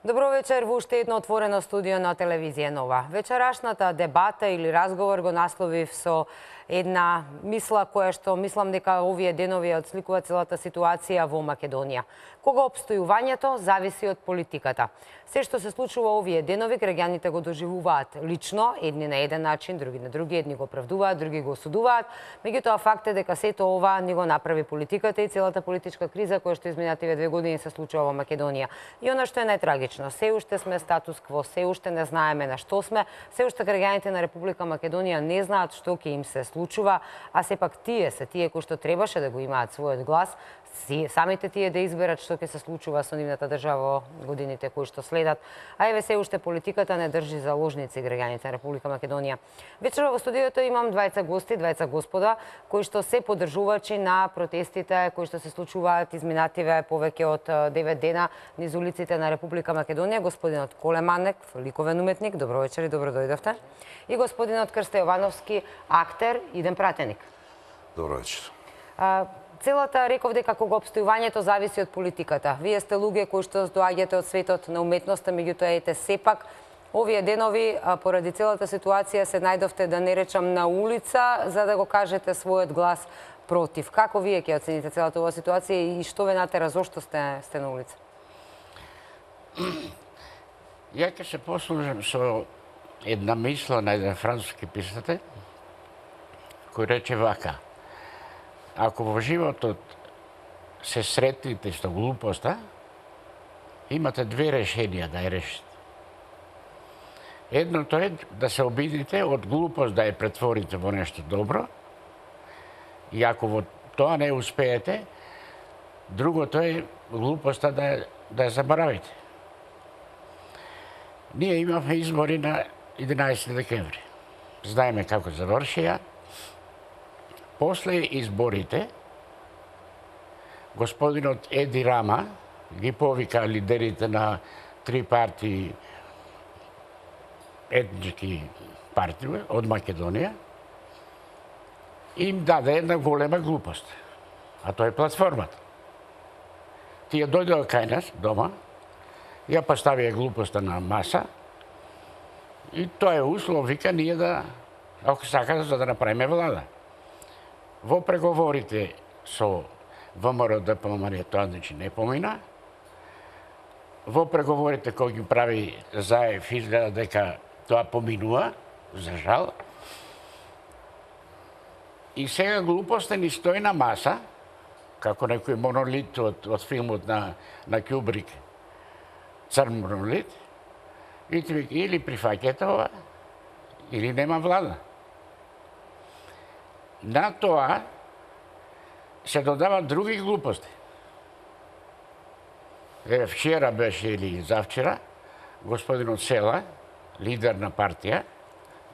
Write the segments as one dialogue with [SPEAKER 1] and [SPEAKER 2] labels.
[SPEAKER 1] Добро вечер во уште едно отворено студио на телевизија Нова. Вечерашната дебата или разговор го насловив со една мисла која што мислам дека овие денови отсликува целата ситуација во Македонија. Кога обстојувањето зависи од политиката. Се што се случува овие денови, граѓаните го доживуваат лично, едни на еден начин, други на други, едни го оправдуваат, други го осудуваат. Меѓутоа факт е дека сето ова ни го направи политиката и целата политичка криза која што изминативе 2 години се случува во Македонија. И она што е најтрагично, се уште сме статус кво, се уште не знаеме на што сме, се уште граѓаните на Република Македонија не знаат што ќе им се случува, а сепак тие се тие кои што требаше да го имаат својот глас, самите тие да изберат што ќе се случува со нивната држава во годините кои што следат. А еве се уште политиката не држи заложници граѓаните на Република Македонија. Вечера во студиото имам двајца гости, двајца господа, кои што се поддржувачи на протестите кои што се случуваат изминативе повеќе од 9 дена низ улиците на Република Македонија. Господинот Коле Манек, ликовен уметник, добро вечер и добро дојдовте. И господинот Крсте Јовановски, актер, иден пратеник.
[SPEAKER 2] Добро вечер.
[SPEAKER 1] Целата реков дека кога обстојувањето зависи од политиката. Вие сте луѓе кои што доаѓате од светот на уметноста, меѓутоа ете сепак овие денови поради целата ситуација се најдовте, да не речам, на улица за да го кажете својот глас против. Како вие ќе оцените целата оваа ситуација и што ве натера, зошто сте на улица?
[SPEAKER 3] Ја ќе се послужам со една мисла на еден француски писател кој рече вака: ако во животот се сретните со глупоста, имате две решенија да ја решите. Едното е да се обидите од глупост да ја претворите во нешто добро, и ако во тоа не успеете, другото е глупоста да ја заборавите. Ние имавме избори на 11 декември. Знаеме како завршија. После изборите, господинот Еди Рама ги повика лидерите на 3 партии, етнички партии од Македонија, и им даде една голема глупост, а тоа е платформата. Тие дојдоа кај нас дома, ја поставија глупоста на маса, и тоа е услов, вика, ние да, ако сакате, за да направиме влада. Во преговорите со ВМРО ДПМН тоа не помина. Во преговорите кои ги прави Заев, изгледа дека тоа поминува, за жал. И сега глупоста ни стои на маса, како некој монолит од филмот на Кюбрик, Цар монолит, и ти вика, или прифаќате ова, или нема влада. На тоа се додават други глупости. Вчера беше или завчера, господинот Села, лидер на партија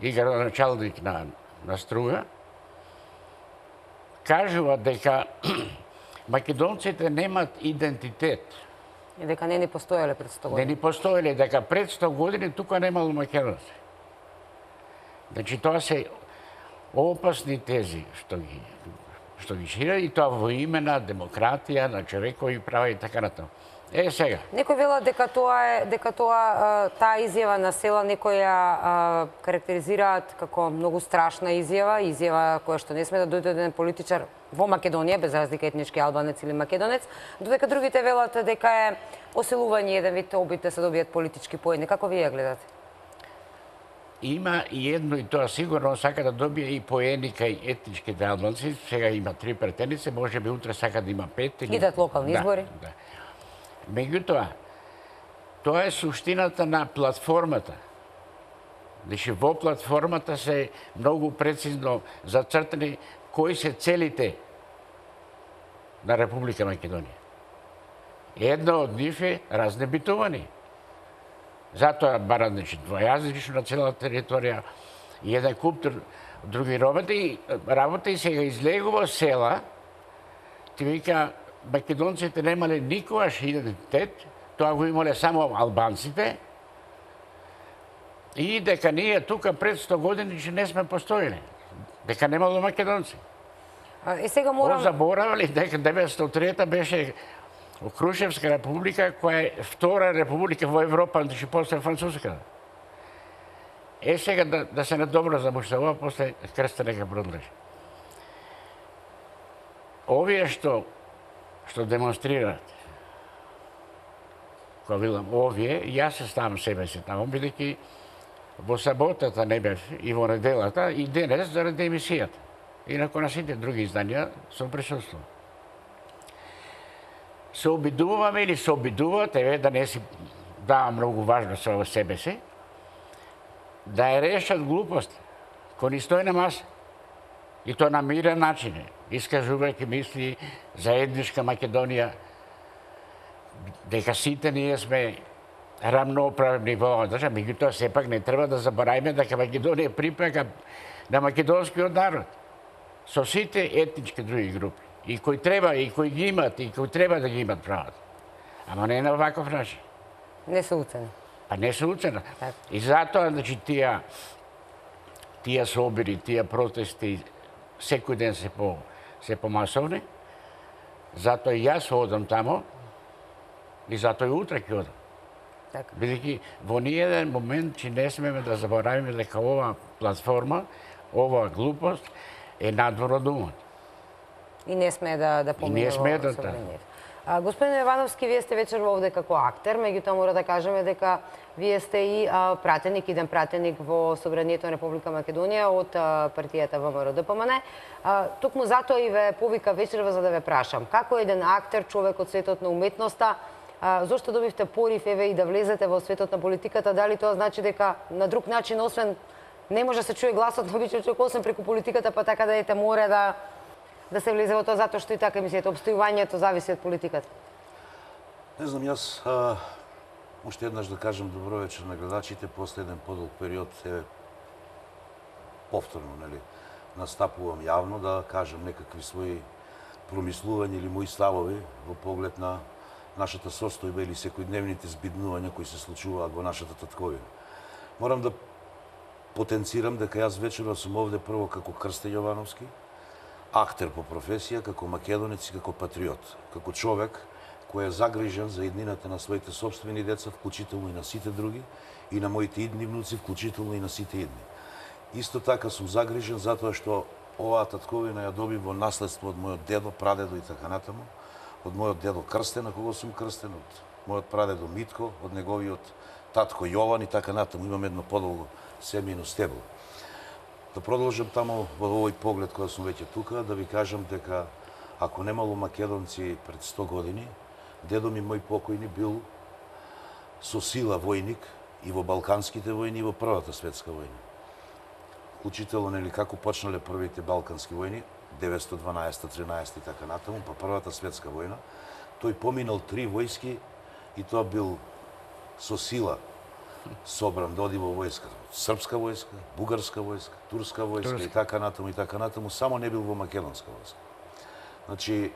[SPEAKER 3] и градоначалник на Струга, кажува дека македонците немат идентитет.
[SPEAKER 1] И дека не ни постоеле пред 100 години.
[SPEAKER 3] Не ни постоеле, дека пред 100 години тука немало македонци. Значи тоа се опасни тези што ги шират, и тоа во име на демократија, на човекови права и така натаму. Сега.
[SPEAKER 1] Некој велат дека таа изјава на Села некои ја карактеризираат како многу страшна изјава која што не сме да дојде еден политичар во Македонија, без разлика етнички албанец или македонец, додека другите велат дека е осилување еден вид обид да се добијат политички поени. Како вие ја гледате?
[SPEAKER 3] Има и едно и тоа сигурно сака да добие и поени кај етничките албанци. Сега има 3 претеници, може би утре сака да има 5.
[SPEAKER 1] Идат локални избори.
[SPEAKER 3] Да. Меѓутоа, тоа е суштината на платформата. Значи, во платформата се многу прецизно зацртани кои се целите на Република Македонија. Едно од нив е разнебитување. Затоа барат двојазично на целата територија и еден куп други работи и сега излегува Села, ти вика, македонците немале никогаш идентитет, тоа го имале само албанците, и дека ние тука пред 100 години не сме постоиле, дека немало македонци.
[SPEAKER 1] И сега морам...
[SPEAKER 3] Заборавали дека 903 беше Крушевска република, која е втора република во Европа, значи после Француска. Сега да се недобро замуштава, после крста нека продлежи. Овие што демонстрираат, кога велам овие, јас се ставам себе си таму, бидејќи во саботата не бев и во неделата и денес заради емисијата. Инако на сите други изданија сум присуствувал. Се обидуваме или се обидуваат, да не си давам многу важно со себе си, да ја решат глупост, кој ни стои на маса. И то на мирен начин, искажувајќи мисли за етничка Македонија, дека сите ние сме рамноправни во оваа држава, меѓутоа сепак не треба да забораваме дека Македонија припаѓа на македонскиот народ, со сите етнички други групи, и кои треба, и кои ги имат, и кои треба да ги имат правата. Ама не на ваков начин.
[SPEAKER 1] Не се уцени.
[SPEAKER 3] Па не се уцени. И затоа, значи, тие собери, тие протести, секој ден се помасовни, затоа и јас одам тамо, и затоа и утре ќе одам. Бидејќи во ниеден момент че не смеме да заборавиме дека оваа платформа, оваа глупост е надвор од умот.
[SPEAKER 1] И не сме да помине во собранието. Господин Евановски, вие сте вечер овде како актер, меѓутоа мора да кажеме дека вие сте и пратеник, иден пратеник во Собранието на Република Македонија од партијата ВМРО-ДПМН. Токму затоа и ве повика вечерва за да ве прашам. Како еден актер, човек од светот на уметноста, зошто добивте порив и да влезете во светот на политиката? Дали тоа значи дека на друг начин, освен не може да се чуе гласот на обичен човек, освен преку политиката, па така да ете море да се влезе во тоа, затоа што и така мислите, обстојувањето зависи од политиката?
[SPEAKER 2] Не знам, јас уште еднаш да кажам добро вечер на гледачите, после еден подолг период повторно, настапувам јавно да кажам некакви своји промислувања или мои ставови во поглед на нашата состојба или секојдневните збиднувања кои се случуваат во нашата татковина. Морам да потенцирам дека јас вечерва сум овде прво како Крстен Јовановски, актер по професија, како македонец и како патриот, како човек кој е загрижен за иднината на своите собствени деца, вклучително и на сите други, и на моите идни внуци, вклучително и на сите идни. Исто така сум загрижен затоа што оваа татковина ја доби во наследство од мојот дедо, прадедо и така натаму, од мојот дедо Крстен, на кого сум крстен, од мојот прадедо Митко, од неговиот татко Јован и така натаму. Имам едно подолго семејно стебло. Да продолжам таму во овој поглед кога сум веќе тука, да ви кажам дека ако немало македонци пред 100 години, дедо ми мој покојни бил со сила војник и во Балканските војни и во Првата светска војна. Вклучително, како почнале првите Балкански војни, 912-13 и така натаму, па Првата светска војна, тој поминал 3 војски и тоа бил со сила собран да оди во војската. Српска војска, бугарска војска, турска војска и така натаму, само не бил во македонска војска. Значи,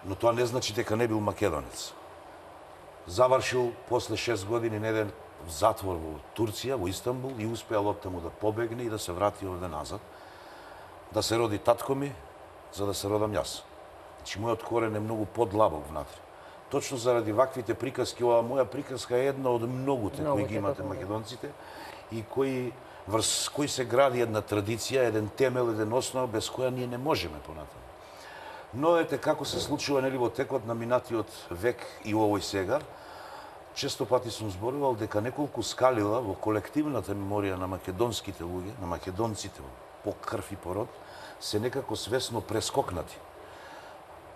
[SPEAKER 2] но тоа не значи дека не бил македонец. Завршил после 6 години неден в затвор во Турција, во Истанбул, и успеал оттаму да побегне и да се врати овде назад, да се роди татко ми, за да се родам јас. Значи, мојот корен е многу подлабок внатре. Точно заради ваквите приказки, оваа моја приказка е една од многуте кои ги имате македонците и врз кои се гради една традиција, еден темел, еден основа без која ние не можеме понатаму. Но ете како се случува во текот на минатиот век и овој сега, често пати сум зборувал дека неколку скалила во колективната меморија на македонските луѓе, на македонците по крв и пород, се некако свесно прескокнати.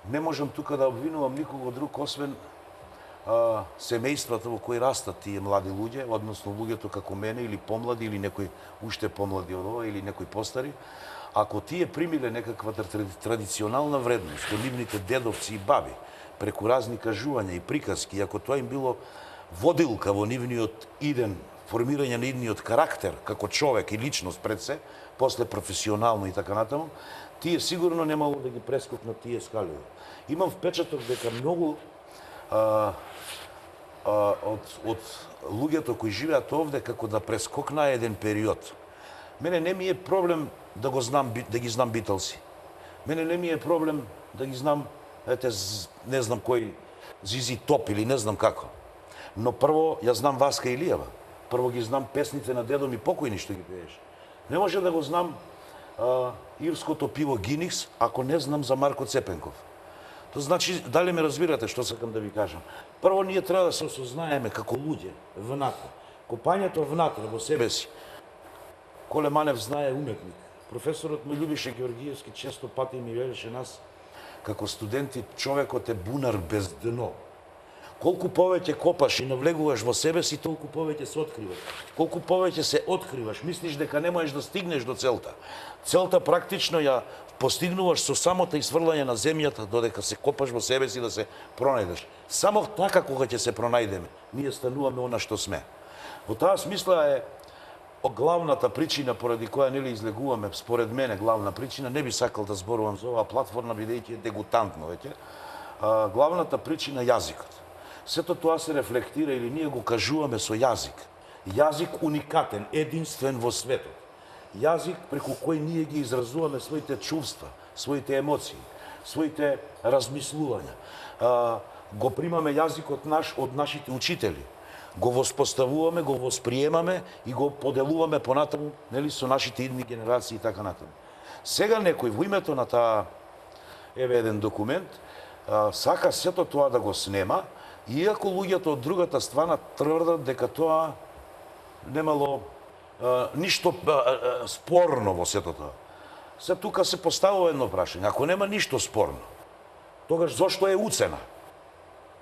[SPEAKER 2] Не можам тука да обвинувам никого друг, освен семејствата во кои растат тие млади луѓе, односно луѓето како мене, или помлади, или некои уште помлади од ова, или некои постари. Ако тие примиле некаква традиционална вредност од нивните дедовци и баби, преку разни кажувања и приказки, ако тоа им било водилка во нивниот иден, формирање на идниот карактер, како човек и личност пред се, после професионално и така натаму, тие сигурно немало да ги прескокнат тие скаливи. Имам впечаток дека многу од луѓето кои живеат овде како да прескокнаа еден период. Мене не ми е проблем да ги знам Битълси. Мене не ми е проблем да ги знам, не знам кој Зизи Топ или не знам како. Но прво ја знам Васка Илиева. Прво ги знам песните на дедо ми покојни што ги пееше. Не може да го знам ирското пиво Гиникс ако не знам за Марко Цепенков. Тоа значи, дали ме разбирате што сакам да ви кажам? Прво ние треба да се осознаеме како луѓе внатре. Копањето внатре во себе си. Коле Манев знае уметник. Професорот ми Љубише Георгиевски често пати ми велеше нас како студенти, човекот е бунар без дно. Колку повеќе копаш и навлегуваш во себе си, толку повеќе се откриваш. Колку повеќе се откриваш, мислиш дека не можеш да стигнеш до целта. Целта практично ја постигнуваш со самото изврлање на земјата, додека се копаш во себе си да се пронајдеш. Само така кога ќе се пронајдеме, ние стануваме она што сме. Во таа смисла е главната причина поради која нели излегуваме, според мене главна причина, не би сакал да зборувам за оваа платформа бидејќи е дегутантно веќе. Главната причина јазикот. Сето тоа се рефлектира или ние го кажуваме со јазик. Јазик уникатен, единствен во светот. Јазик преку кој ние ги изразуваме своите чувства, своите емоции, своите размислувања. Го примаме јазикот од нашите учители. Го воспоставуваме, го восприемаме и го поделуваме понатаму, нели, со нашите идни генерации и така натаму. Сега некој во името на таа еве еден документ сака сето тоа да го снема, иако луѓето од другата страна тврдат дека тоа немало ништо спорно во сето тоа. Се тука се поставува едно прашање. Ако нема ништо спорно, тогаш зошто е уцена?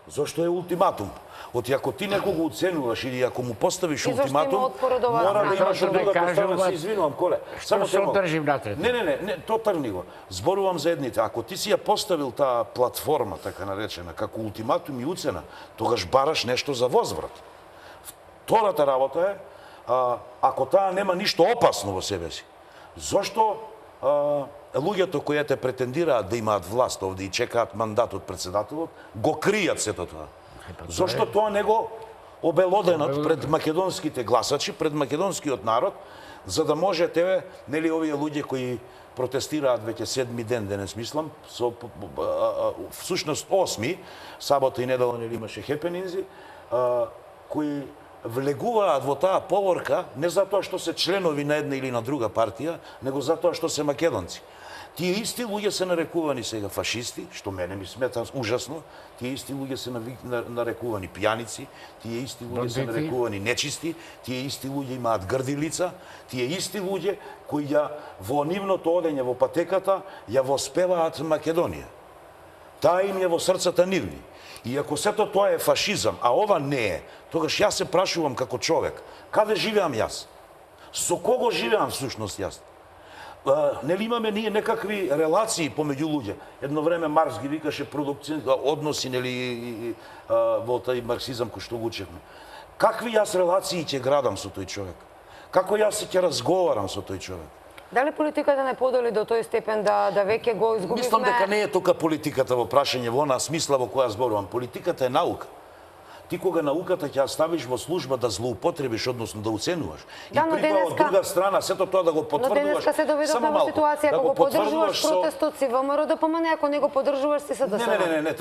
[SPEAKER 2] Зошто е ултиматум? Оти ако ти некого уценуваш или ако му поставиш ултиматум, мора да имаш од другата страна, се извинувам, Коле.
[SPEAKER 3] Само се одржим натред.
[SPEAKER 2] Не, то трни го. Зборувам за едните. Ако ти си ја поставил таа платформа, така наречена, како ултиматум и уцена, тогаш бараш нешто за возврат. Втората работа е, ако таа нема ништо опасно во себе си, зошто луѓето кои те претендираат да имаат власт овде и чекаат мандат од председателот, го кријат сето тоа? Зошто тоа не го обелоденат пред македонските гласачи, пред македонскиот народ, за да може тебе, нели овие луѓе кои протестираат веќе 7-ми ден, денес мислам, всушност 8-ми, сабота и недела нели имаше хепенинзи, кои влегуваат во таа поворка не затоа што се членови на една или на друга партија, него затоа што се македонци. Тие исти луѓе се нарекувани сега фашисти, што мене ми смета ужасно, тие исти луѓе се нарекувани пијаници, тие исти луѓе се нарекувани нечисти, тие исти луѓе имаат грди лица, тие исти луѓе кои ја во нивното одење во патеката ја воспеваат Македонија. Таа им е во срцата нивни. И ако сето тоа е фашизам, а ова не е, тогаш јас се прашувам како човек, каде живеам јас? Со кого живеам всушност јас? Нели имаме ние некакви релации помеѓу луѓе? Едно време Маркс ги викаше односи, нели, во тај марксизам кој што го учевме. Какви јас релации ќе градам со тој човек? Како јас ќе разговарам со тој човек?
[SPEAKER 1] Дали политиката не подели до тој степен да веќе го изгубивме?
[SPEAKER 2] Мислам дека не е тука политиката во прашање во онаа смисла во која зборувам. Политиката е наука. Ти кога науката ќе ја ставиш во служба да злоупотребиш, односно да уценуваш, и припа од друга страна сето тоа да го потврдуваш.
[SPEAKER 1] Но денеска се доведовме во ситуација, ако го поддржуваш протестот си ВМРО ДПМНЕ, ако не го поддржуваш си СДСМ.
[SPEAKER 2] Не,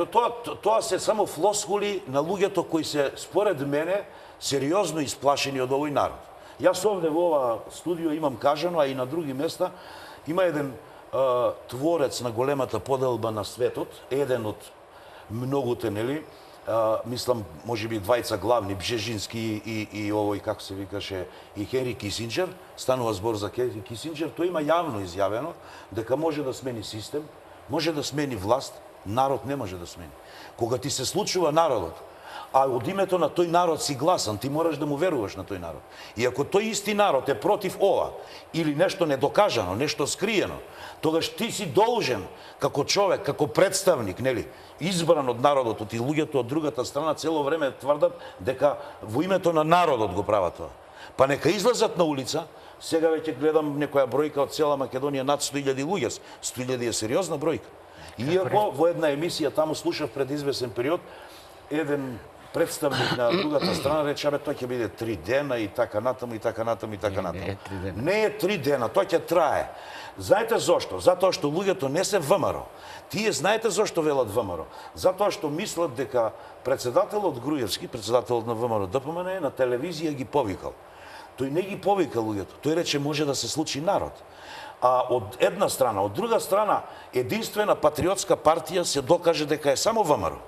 [SPEAKER 2] тоа се само флоскули на луѓето кои се, според мене, сериозно исплашени од овој народ. Јас овде во ова студио имам кажано, а и на други места, има еден творец на големата поделба на светот, еден од многуте, нели, мислам, може би двајца главни, Бжежински и овој, како се викаше, и Хенри Кисинџер, станува збор за Хенри Кисинџер, тој има јавно изјавено дека може да смени систем, може да смени власт, народ не може да смени. Кога ти се случува народот, а од името на тој народ си гласан, ти мораш да му веруваш на тој народ. И ако тој исти народ е против ова, или нешто недокажано, нешто скриено, тогаш ти си должен, како човек, како представник, нели, избран од народот, и луѓето од другата страна цело време тврдат дека во името на народот го прават тоа. Па нека излезат на улица, сега веќе гледам некоја бројка од цела Македонија над 100.000 луѓе. 100.000 е сериозна бројка. Иако во една емисија таму слушав пред извесен период еден представник на другата страна рече, абе, тој ќе биде 3 дена и така натаму, и така натаму, и така натаму.
[SPEAKER 3] Не е 3 дена.
[SPEAKER 2] Не е 3 дена, тој ќе трае. Знаете зошто? Затоа што луѓето не се ВМРО. Тие знаете зошто велат ВМРО? Затоа што мислат дека председателот Груевски, председателот на ВМРО ДПМН, на телевизија ги повикал. Тој не ги повика луѓето. Тој рече може да се случи народ. А од една страна, од друга страна, единствена патриотска партија се докаже дека е само ВМРО.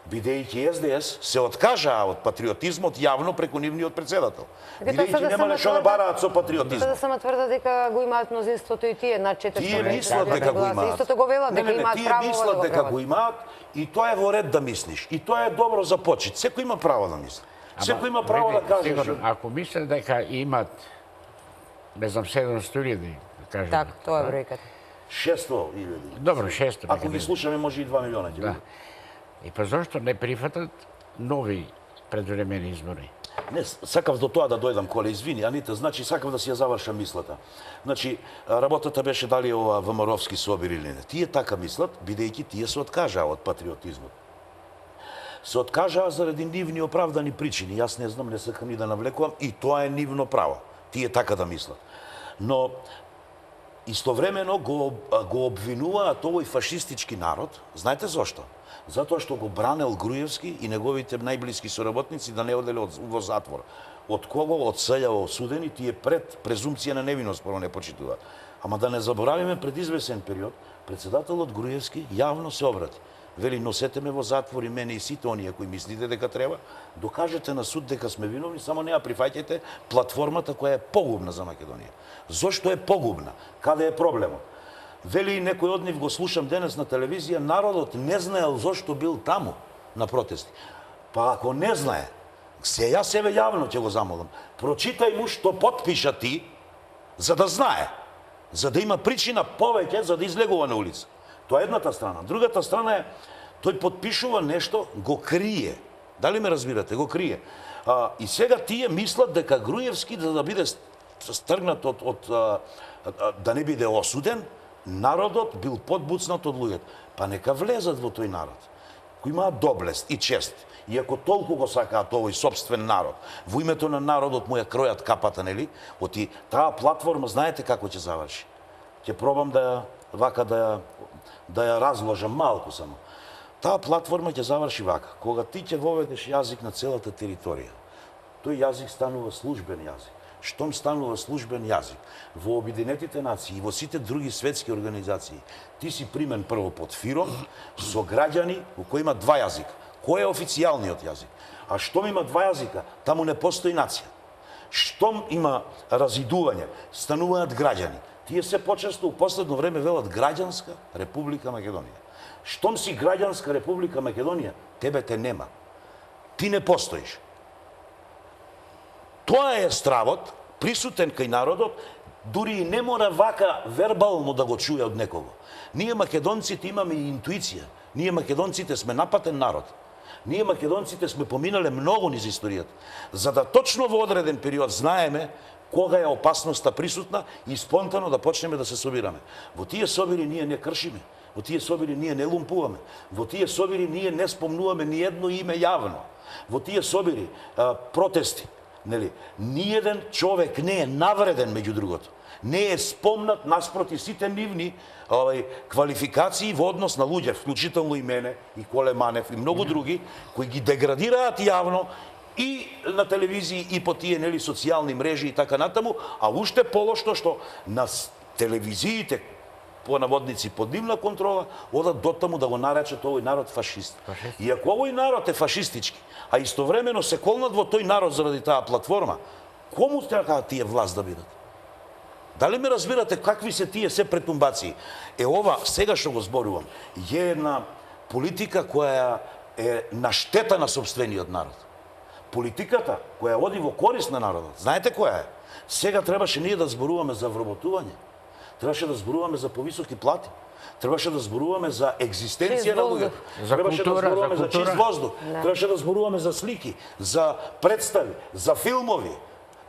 [SPEAKER 2] Бидејќи СДС се откажаа од патриотизмот јавно преку нивниот председател. Бидејќи немале што да бараат со патриотизмот.
[SPEAKER 1] Да само тврдат дека го имаат мнозинството и тие над 400.
[SPEAKER 2] Тие мислат дека го имаат.
[SPEAKER 1] Истото го велат дека имаат право.
[SPEAKER 2] Тие мислат дека го имаат и тоа е во ред да мислиш. И тоа е добро за почит. Секој има право да мисли. Секој има право да каже.
[SPEAKER 3] Сигурно, ако мислат дека имат, не знам, 700.000, да кажем.
[SPEAKER 1] Так, тоа е бројката.
[SPEAKER 2] 600.000.
[SPEAKER 3] Добро, 600.
[SPEAKER 2] Ако ги слушаме, може и 2 милиона.
[SPEAKER 3] Да. И па зошто не прифатат нови предвремени избори?
[SPEAKER 2] Не, сакав до тоа да дојдам, Коле, извини, Анита, значи сакав да си ја завршам мислата. Значи, работата беше дали ова ВМРО-вски собир или не. Тие така мислат, бидејќи тие се откажаа од патриотизмот. Се откажаа заради нивни оправдани причини. Јас не знам, не сакам ни да навлекувам, и тоа е нивно право. Тие така да мислат. Но истовремено го обвинуваат овој фашистички народ. Знаете зошто? Затоа што го бранел Груевски и неговите најблиски соработници да не оделе во затвор. Од кого? Од СЈО осудени, тие пред презумпција на невиност прво не почитуваат. Ама да не заборавиме, пред извесен период, председателот Груевски јавно се обрати. Вели, носете ме во затвор и мене и сите оние кои мислите дека треба, докажете на суд дека сме виновни, само не ја прифаќајте платформата која е погубна за Македонија. Зошто е погубна? Каде е проблемот? Вели некој од нив, го слушам денес на телевизија, народот не знаел зошто бил таму на протести. Па ако не знае, јас себе јавно ќе го замолам, прочитај му што потпиша ти, за да знае, за да има причина повеќе за да излегува на улица. Тоа е едната страна. Другата страна е, тој потпишува нешто, го крие. Дали ме разбирате? Го крие. И сега тие мислат дека Груевски, за да биде стргнат да не биде осуден, народот бил подбуцнат од луѓето. Па нека влезат во тој народ, кој имаат доблест и чест. И ако толку го сакаат овој собствен народ, во името на народот му ја кројат капата, нели? Оти таа платформа, знаете како ќе заврши? Ќе пробам да ја разложам малку само. Таа платформа ќе заврши вака. Кога ти ќе воведеш јазик на целата територија, тој јазик станува службен јазик. Штом станува службен јазик во Обединетите нации и во сите други светски организации, ти си примен прво под фиром со граѓани во кои има два јазика. Кој е официјалниот јазик? А штом има два јазика, таму не постои нација. Штом има разидување, стануваат граѓани. Тие се почесто у последно време велат граѓанска Република Македонија. Штом си граѓанска Република Македонија, тебе те нема. Ти не постоиш. Тоа е стравот, присутен кај народот, дури и не мора вака вербално да го чуе од некого. Ние македонците имаме и интуиција. Ние македонците сме напатен народ. Ние македонците сме поминале многу низ историјата. За да точно во одреден период знаеме кога е опасноста присутна и спонтано да почнеме да се собираме. Во тие собири ние не кршиме. Во тие собири ние не лумпуваме. Во тие собири ние не спомнуваме ни едно име јавно. Во тие собири протести, нели, ниеден човек не е навреден, меѓу другото. Не е спомнат наспроти сите нивни квалификации во однос на луѓе, вклучително и мене, и Коле Манев, и многу други, кои ги деградираат јавно и на телевизии, и по тие, нели, социјални мрежи и така натаму, а уште полошто што на телевизиите, по наводници под нивна контрола, одат дотаму да го наречат овој народ фашист. И ако овој народ е фашистички, а истовремено се колнат во тој народ заради таа платформа, кому треба тие власт да бидат? Дали ме разбирате какви се тие се претумбации? Ова, сега што го зборувам, е една политика која е на штета на собствениот народ. Политиката која оди во корист на народот, знаете која е? Сега требаше ние да зборуваме за вработување. Требаше да зборуваме за повисоки плати. Требаше да зборуваме за екзистенција на луѓето. Требаше да зборуваме за чист воздух. Требаше да зборуваме за слики, за представи, за филмови,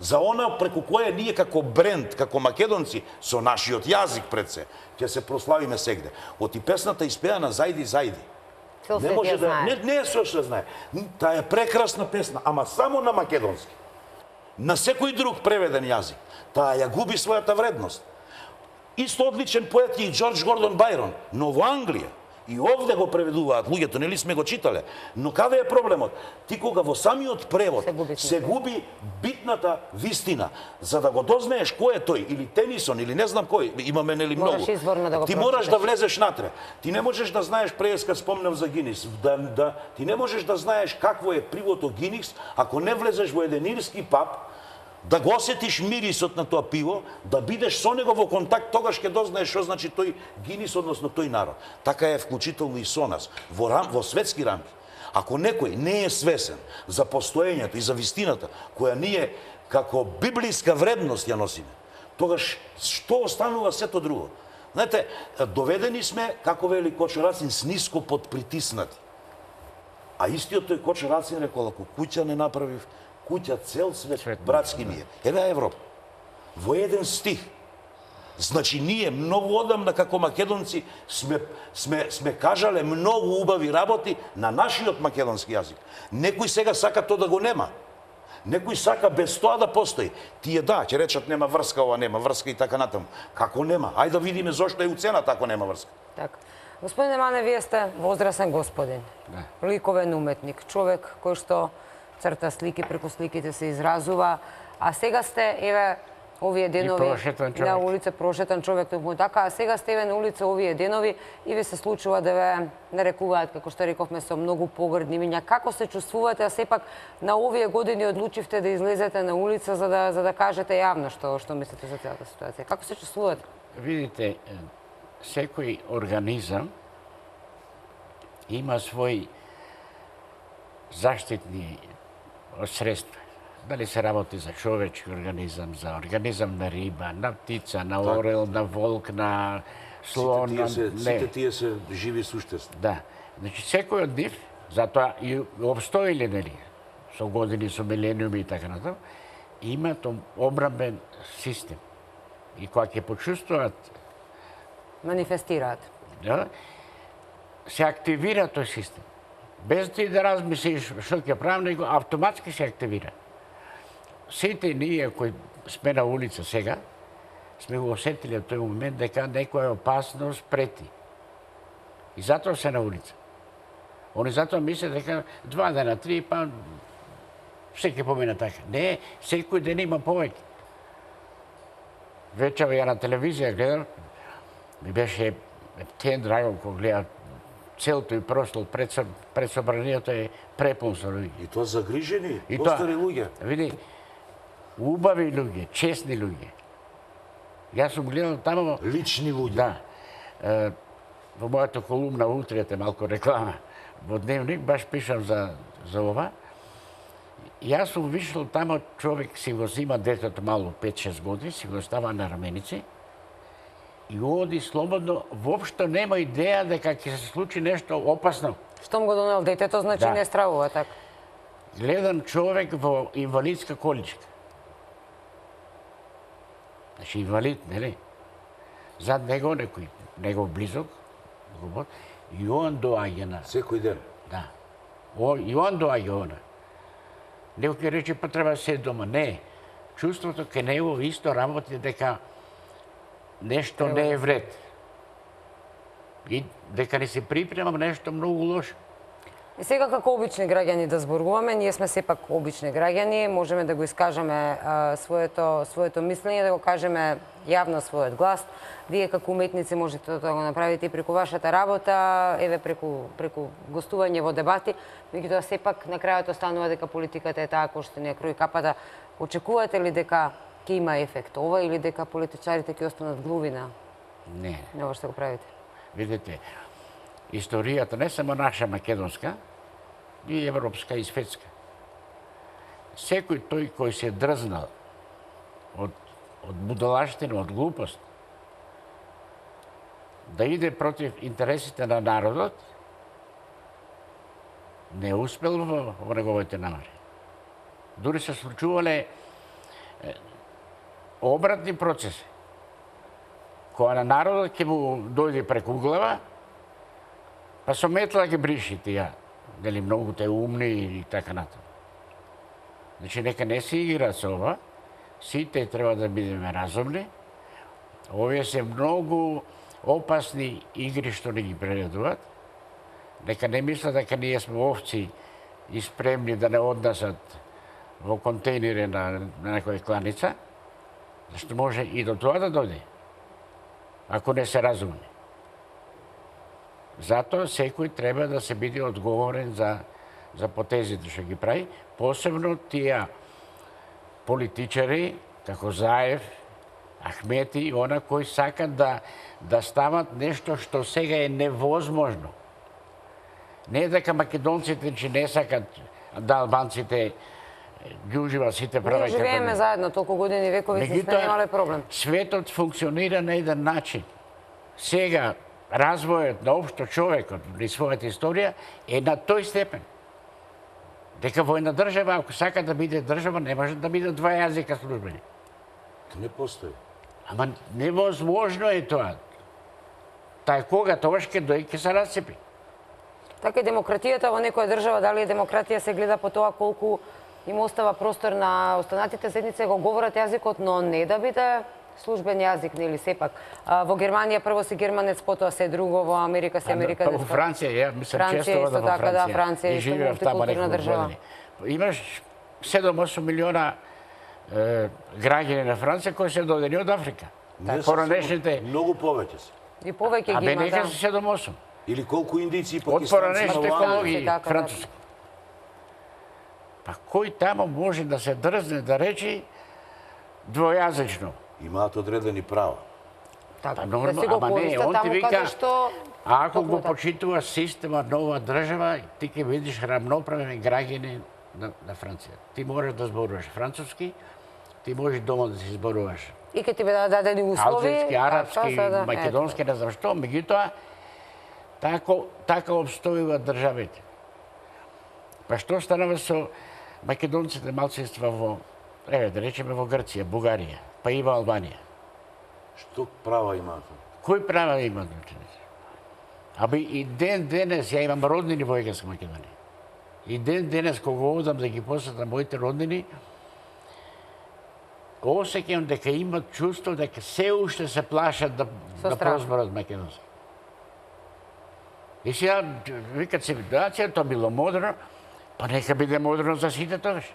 [SPEAKER 2] за она преку кое ние како бренд, како македонци, со нашиот јазик пред се, ќе се прославиме сегде. Оти песната испеана Зајди, зајди.
[SPEAKER 1] Цел
[SPEAKER 2] Не
[SPEAKER 1] свет
[SPEAKER 2] може
[SPEAKER 1] ја
[SPEAKER 2] да
[SPEAKER 1] знае.
[SPEAKER 2] не е со што знае. Таа е прекрасна песна, ама само на македонски. На секој друг преведен јазик. Таа ја губи својата вредност. Исто одличен поет е и Џорџ Гордон Бајрон, но во Англија и овде го преведуваат луѓето, нели сме го читале. Но каде е проблемот? Ти кога во самиот превод се губи битната вистина, за да го дознаеш кој е тој, или Тенисон, или не знам кој, имаме нели многу.
[SPEAKER 1] Мораш изворно да го
[SPEAKER 2] Ти мораш да
[SPEAKER 1] прочиташ.
[SPEAKER 2] влезеш натре. Ти не можеш да знаеш, преска спомнав за Гинис, ти не можеш да знаеш какво е пивото Гинис ако не влезеш во еден ирски паб, да го осетиш мирисот на тоа пиво, да бидеш со него во контакт, тогаш ќе дознаеш што значи тој Гинис, односно тој народ. Така е вклучително и со нас, во светски рамки. Ако некој не е свесен за постоењето и за вистината, која ние како библиска вредност ја носиме, тогаш што останува сето друго? Знаете, доведени сме, како вели Кочо Рацин, с ниско подпритиснати. А истиот тој Кочо Рацин рекол, ако куќа не направив, куќа цел свет братски ние. Еве Европа. Во еден стих. Значи ние многу одамна како македонци сме кажале многу убави работи на нашиот македонски јазик. Некој сега сака тоа да го нема. Некој сака без тоа да постои. Тие да, ќе речат нема врска, ова нема врска и така натаму. Како нема? Ајде да видиме зошто е уцената ако нема врска.
[SPEAKER 1] Така. Господине Мане, вие сте возрасен господин. Ликовен уметник, човек кој што црта слики, преку сликите се изразува, а сега сте, еве, овие денови на улица, прошетан човек, токму така, а сега сте еве на улица овие денови и ви се случува да ве нарекуваат, како што рековме, со многу погрдни имиња. Како се чувствувате, а сепак на овие години одлучивте да излезете на улица за да кажете јавно што мислите за целата ситуација? Како се чувствувате?
[SPEAKER 3] Видите, секој организам има свој заштитни средства. Дали се работи за човечки организам, за организам на риба, на птица, на орел, на волк, на слон.
[SPEAKER 2] Сите тие се живи суштества.
[SPEAKER 3] Да. Значи, секој од нив, затоа и обстоиле, нели, со години, со милениуми и така натаму, имат обрамбен систем. И кога ќе почувствуваат,
[SPEAKER 1] Манифестираат.
[SPEAKER 3] да, се активира тој систем. Без ти да размислиш што ќе правам, него автоматски се активира. Сите ние кои сме на улица сега, сме го осетили од тој момент дека некоја опасност прети. И затоа се на улица. Они затоа мислят дека 2 дена, 3, па всеки помина така. Не, секој ден има повеќе. Вечер ја на телевизија гледам, ми беше тен драго кога гледа цел тој простор пред собранието е препун со луѓе.
[SPEAKER 2] И тоа загрижени,
[SPEAKER 3] И
[SPEAKER 2] постари луѓе.
[SPEAKER 3] Види, убави луѓе, честни луѓе. Јас сум гледал тамо...
[SPEAKER 2] Лични луѓе.
[SPEAKER 3] Да. Во мојата колумна утријата, малку реклама, во Дневник, баш пишам за ова. Јас сум вишел тамо, човек си го зима детето мало, 5-6 години, си го става на раменици и оди слободно, воопшто нема идеја дека ќе се случи нешто опасно.
[SPEAKER 1] Штом го донел детето, значи
[SPEAKER 3] Да.
[SPEAKER 1] не стравува така.
[SPEAKER 3] Гледам човек во инвалидска количка. Значи инвалид, нели? Зад него некој, негов близок, и он доаѓа на...
[SPEAKER 2] Секој ден.
[SPEAKER 3] Да. И он доаѓа она. Некој ќе рече, па треба се дома. Не. Чувството ке него исто работи дека нешто не е вред. И дека не се припремам нешто многу лошо.
[SPEAKER 1] И сега како обични граѓани да зборуваме, ние сме сепак обични граѓани, можеме да го искажеме своето мислење, да го кажеме јавно својот глас. Вие како уметници можете да го направите и преку вашата работа, еве преку гостување во дебати, меѓутоа сепак на крајот останува дека политиката е таа кој што ни ја крои капата. Очекувате ли дека ќе има ефект ова или дека политичарите ќе останат глуви на
[SPEAKER 3] Не.
[SPEAKER 1] ова што го правите?
[SPEAKER 3] Видите, историјата не само наша македонска, и европска и светска. Секој тој кој се дрзнал од будалаштина, од глупост, да иде против интересите на народот, не успел во неговите намери. Дури се случувале обратни процеси. Кога на народот ќе му дојде преку глава, Па со метла ги бриши тие, дали многу те умни и така натаму. Значи нека не се игра со ова, сите треба да бидеме разумни. Овие се многу опасни игри што не ги прередуваат. Нека не мислат дека ние сме овци и спремни да не однесат во контейнери на некоја кланица, зашто може и до тоа да дојде, ако не се разумни. Затоа секој треба да се биде одговорен за потезите што ги прави, посебно тие политичари, како Заев, Ахмети, она кои сакат да стават нешто што сега е невозможно. Не е дека македонците че не сакат, да албанците ги уживат сите права.
[SPEAKER 1] Ние живееме заедно толку години, векови сме немале проблем.
[SPEAKER 3] Светот функционира на еден начин. Сега развојот на општо човекот и својата историја е на тој степен. Дека во една држава, ако сака да биде држава, не може да биде два јазика службени.
[SPEAKER 2] То не постои.
[SPEAKER 3] Ама невозможно е тоа. Тај кога тогаш ќе дојде ќе се расцепи.
[SPEAKER 1] Така и демократијата во некоја држава, дали е демократија, се гледа по тоа колку им остава простор на останатите заедници го говорат јазикот, но не да биде службен јазик, нели сепак. Во Германија прво си германец, потоа се друго, во Америка се американец.
[SPEAKER 3] Во Франција, ја мислам често
[SPEAKER 1] Франција
[SPEAKER 3] во
[SPEAKER 1] исто така, да, Франција
[SPEAKER 3] и
[SPEAKER 1] исто
[SPEAKER 3] живеев таму
[SPEAKER 1] мултикултурна
[SPEAKER 3] неколку
[SPEAKER 1] држава.
[SPEAKER 3] години. Имаш 7-8 милиона граѓани на Франција кои се додени од Африка. Поранешните
[SPEAKER 2] Многу повеќе се.
[SPEAKER 1] И повеќе ги
[SPEAKER 3] Абе
[SPEAKER 1] има,
[SPEAKER 3] нека
[SPEAKER 1] да.
[SPEAKER 3] се 7-8.
[SPEAKER 2] Или колку индици и
[SPEAKER 3] Од
[SPEAKER 2] пакистанци
[SPEAKER 3] поранешните
[SPEAKER 2] на вајна.
[SPEAKER 3] екологии,
[SPEAKER 1] Така, да.
[SPEAKER 3] француски. Па кој тамо може да се дрзне да речи двојазично?
[SPEAKER 2] Имаат одредени права.
[SPEAKER 1] Така,
[SPEAKER 3] Па
[SPEAKER 1] да
[SPEAKER 3] нормално,
[SPEAKER 1] си го
[SPEAKER 3] ама не,
[SPEAKER 1] користат
[SPEAKER 3] он ти
[SPEAKER 1] таму
[SPEAKER 3] вика,
[SPEAKER 1] каде што...
[SPEAKER 3] ако
[SPEAKER 1] токму
[SPEAKER 3] го
[SPEAKER 1] така.
[SPEAKER 3] почитува система нова држава, ти ќе видиш рамноправени граѓани на Франција. Ти можеш да зборуваш француски, ти можеш дома да си зборуваш
[SPEAKER 1] И ќе ти бидат дадени услови...
[SPEAKER 3] алжирски, арапски,
[SPEAKER 1] така, да,
[SPEAKER 3] македонски, не знам што, меѓутоа така обстојуваат државите. Па што станува со македонците малцинства во, да речеме во Грција, Бугарија, па и во Албанија?
[SPEAKER 2] Што права имаат?
[SPEAKER 3] Кој права имаат ученици? Аби и ден денес, ја имам роднини во Егејска Македонија. И ден денес, кога одам да ги посетам моите роднини, осеќам дека имат чувство дека се уште се плашат да
[SPEAKER 1] страх.
[SPEAKER 3] прозборат македонски. И сега, викат цивилизација, тоа било модерно, па нека биде модерно за сите тогаш.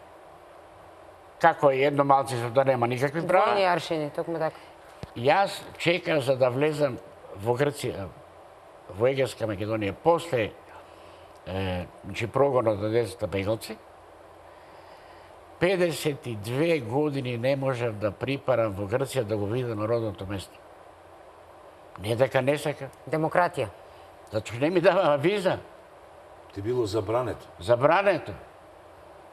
[SPEAKER 3] Како е едно малцинство да нема никакви права?
[SPEAKER 1] Двојни аршини, токму така.
[SPEAKER 3] Јас чекав за да влезам во Грција, во Егејска Македонија, после прогонот на децата бегалци. 52 години не можев да припарам во Грција да го видам родното место. Не дека не сака,
[SPEAKER 1] Демократија.
[SPEAKER 3] затоа не ми дава виза,
[SPEAKER 2] Ти било забрането.
[SPEAKER 3] забрането.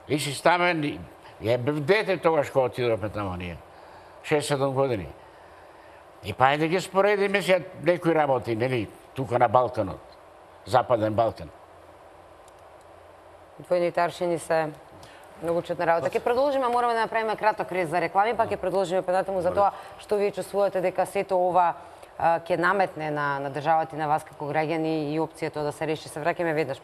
[SPEAKER 3] И си ставен, ја бев дете тогаш кога отидовме тамо ние, 6-7 години. И па да ги споредиме сега некои работи, нели, тука на Балканот, Западен Балкан.
[SPEAKER 1] Двојните аршини се многу чудна работа. Ќе продолжиме, мораме да направиме краток рез за реклами, па ќе продолжиме понатаму за тоа што вие чувствувате дека сето ова ќе наметне на државата и на вас како граѓани и опцијата да се реши. Се враќаме веднаш.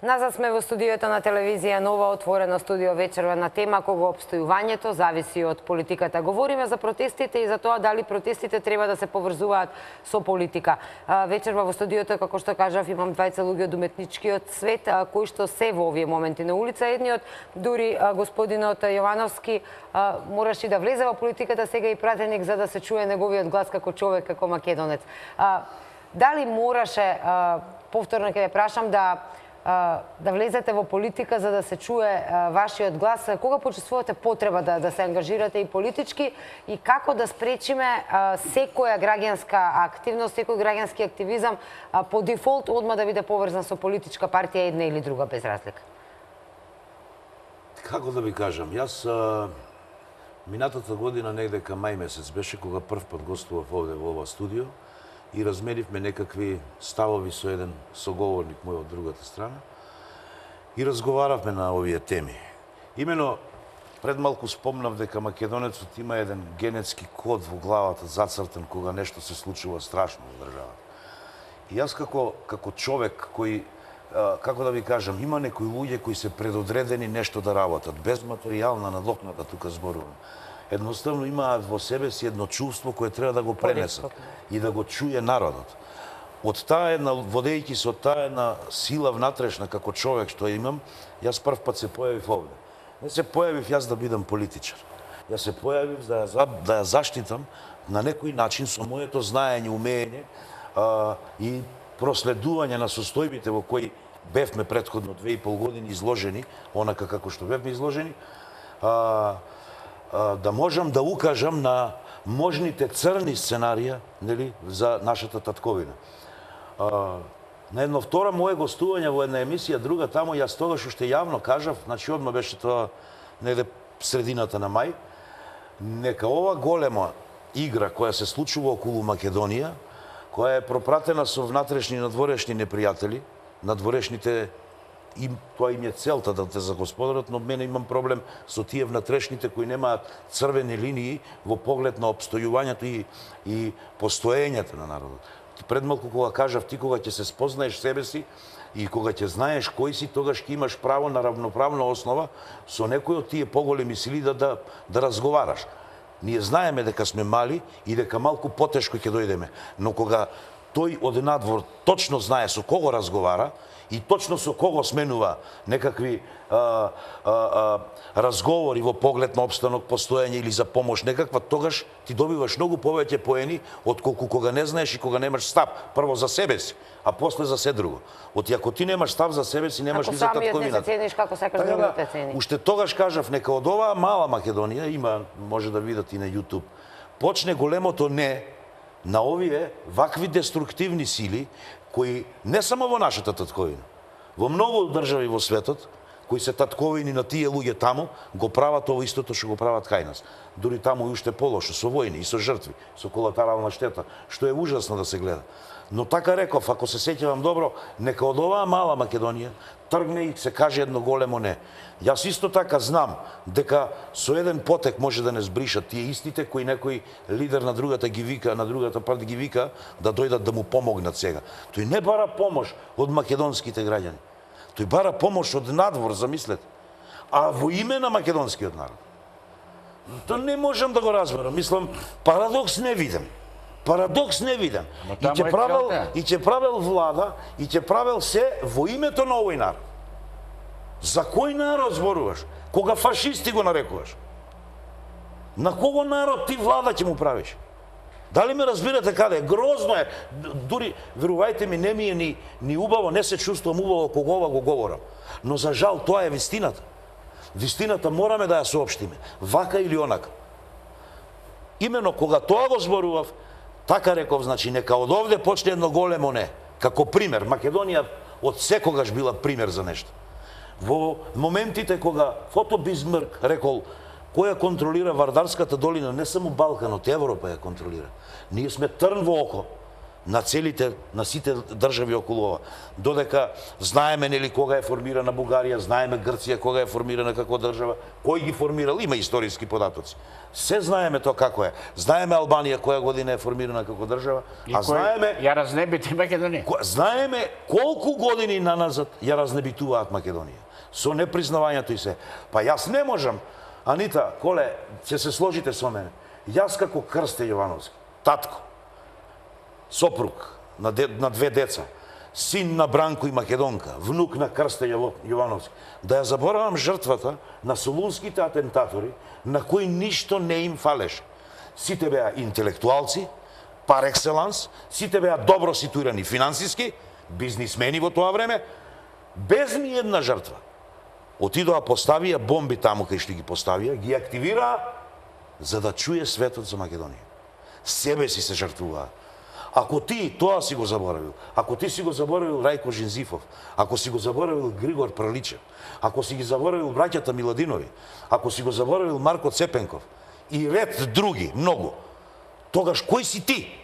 [SPEAKER 1] Назад сме во студиото на телевизија Нова, отворено студио вечерва на тема кога обстојувањето зависи од политиката. Говориме за протестите и за тоа дали протестите треба да се поврзуваат со политика. Вечерва во студиото, како што кажав, имам двајца луѓе од уметничкиот свет кои што се во овие моменти на улица. Едниот, дури господинот Јовановски, мораше да влезе во политиката, сега и пратеник за да се чуе неговиот глас како човек, како македонец. Дали мораше, повторно ќе ве прашам, да влезете во политика за да се чуе вашиот глас? Кога почувствувате потреба да се ангажирате и политички и како да спречиме секоја граѓанска активност, секој граѓански активизам по дефолт одма да биде поврзан со политичка партија една или друга без разлика?
[SPEAKER 2] Како да ви кажам, јас минатата година негде кај мај месец беше кога прв пат гостував овде во ова студио и разменивме некакви ставови со еден соговорник мој од другата страна и разговаравме на овие теми. Имено, Пред малку спомнав дека македонецот има еден генетски код во главата зацртен кога нешто се случува страшно во државата. И јас како човек кој, како да ви кажам, има некои луѓе кои се предодредени нешто да работат, без материјална надокнада, тука зборувам. Едноставно имаат во себе си едно чувство кое треба да го пренесат и да го чуе народот. Од таа една, водејќи се од таа една сила внатрешна како човек што имам, јас прв пат се појавив овде. Не се појавив јас да бидам политичар. Јас се појавив да ја заштитам на некој начин со моето знаење, умење и проследување на состојбите во кои бевме претходно 2,5 години изложени, онака како што бевме изложени, да можам да укажам на можните црни сценарија, нели, за нашата татковина. На едно втора мое гостување во една емисија, друга таму, јас тогаш уште јавно кажав, значи одма беше тоа негде средината на мај, нека ова голема игра која се случува околу Македонија, која е пропратена со внатрешни и надворешни непријатели, надворешните тоа им е целта да те загосподарат, но мене имам проблем со тие внатрешните кои немаат црвени линии во поглед на обстојувањето и постоењето на народот. Пред малку кога кажав, ти кога ќе се спознаеш себе си и кога ќе знаеш кој си, тогаш ќе имаш право на равноправна основа со некој од тие поголеми сили да разговараш. Ние знаеме дека сме мали и дека малку потешко ќе дојдеме, но кога тој од надвор точно знае со кого разговара и точно со кого сменува некакви разговори во поглед на опстанок, постоење или за помош некаква, тогаш ти добиваш многу повеќе поени отколку кога не знаеш и кога немаш став, прво за себе си, а после за се друго. Ако ти немаш став за себе си, немаш ни за татковината.
[SPEAKER 1] Ако самиот не се цениш, како сакаш да го те цени.
[SPEAKER 2] Уште тогаш кажав, нека од оваа мала Македонија, има, може да видат и на YouTube, почне големото не на овие вакви деструктивни сили кои не само во нашата татковина, во многу држави во светот, кои се татковини на тие луѓе таму, го прават ово истото што го прават кај нас. Дури таму и уште полошо, со војни и со жртви, со колатерална штета, што е ужасно да се гледа. Но така реков, ако се сеќавам добро, нека од оваа мала Македонија тргне и се каже едно големо не. Јас исто така знам дека со еден потек може да не збришат тие истите кои некој лидер на другата ги вика, на другата партија ги вика да дојдат да му помогнат сега. Тој не бара помош од македонските граѓани. Тој бара помош од надвор, замислете. А во име на македонскиот народ. Тоа не можам да го разберам. Мислам, парадокс не видам. Парадокс не видам. И ќе правел влада, и ќе правел се во името на овој народ. За кој народ зборуваш? Кога фашисти го нарекуваш? На кого народ ти влада ќе му правиш? Дали ме разбирате каде? Грозно е. Дури, верувајте ми, не ми е ни убаво, не се чувствувам убаво кога ова го говорам. Но за жал тоа е вистината. Вистината мораме да ја соопштиме. Вака или онака. Имено кога тоа го зборував, така реков, значи, нека од овде почне едно големо не. Како пример, Македонија од секогаш била пример за нешто. Во моментите кога Фото Бисмарк рекол која контролира Вардарската долина, не само Балканот, Европа ја контролира. Ние сме трн во око на сите држави околу ова. Додека знаеме нели кога е формирана Бугарија, знаеме Грција кога е формирана како држава, кој ги формирал, има историски податоци. Се знаеме тоа како е. Знаеме Албанија која година е формирана како држава, а знаеме
[SPEAKER 3] ја разнебити Македонија.
[SPEAKER 2] Знаеме колку години наназад ја разнебитуваат Македонија со непризнавањето и се. Па јас не можам, Анита, Коле, ќе се сложите со мене. Јас како Крсте Јовановски, татко, сопруг на две деца, син на Бранко и Македонка, внук на Крсте Јовановски, да ја заборавам жртвата на солунските атентатори, на кои ништо не им фалеше. Сите беа интелектуалци, пар екселанс, сите беа добро ситуирани финансиски, бизнисмени во тоа време, без ни една жртва. Отидоа, поставија бомби таму кај што ги поставија, ги активираа за да чуе светот за Македонија. Себе си се жртвуваа. Ако ти тоа си го заборавил, ако ти си го заборавил Рајко Жинзифов, ако си го заборавил Григор Праличев, ако си ги заборавил браќата Миладинови, ако си го заборавил Марко Цепенков и ред други, многу, тогаш кој си ти?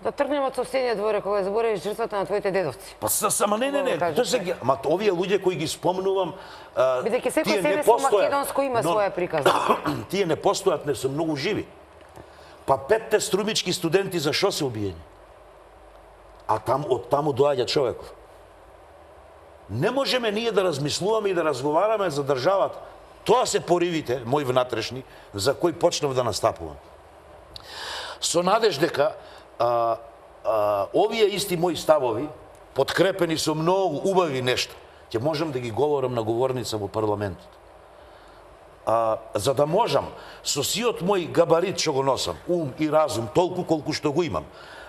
[SPEAKER 1] Да тргнем од сопстениот дворе кога заборавиш жртвата на твоите дедовци.
[SPEAKER 2] Па сама не. Тоа се ама овие луѓе кои ги спомнувам,
[SPEAKER 1] Бидејќи секој
[SPEAKER 2] тие не
[SPEAKER 1] себе со
[SPEAKER 2] постојат.
[SPEAKER 1] македонско има своја приказна.
[SPEAKER 2] Тие не постојат, не се многу живи. Па 5 струмички студенти за што се убиени? А од таму доаѓа човеков. Не можеме ние да размислуваме и да разговараме за државата. Тоа се поривите, мои внатрешни, за кои почнав да настапувам. Со надеж дека овие исти мои ставови, подкрепени со многу убави нешта, ќе можам да ги говорам на говорница во парламентот. За да можам со сиот мој габарит што го носам, ум и разум, толку колку што го имам,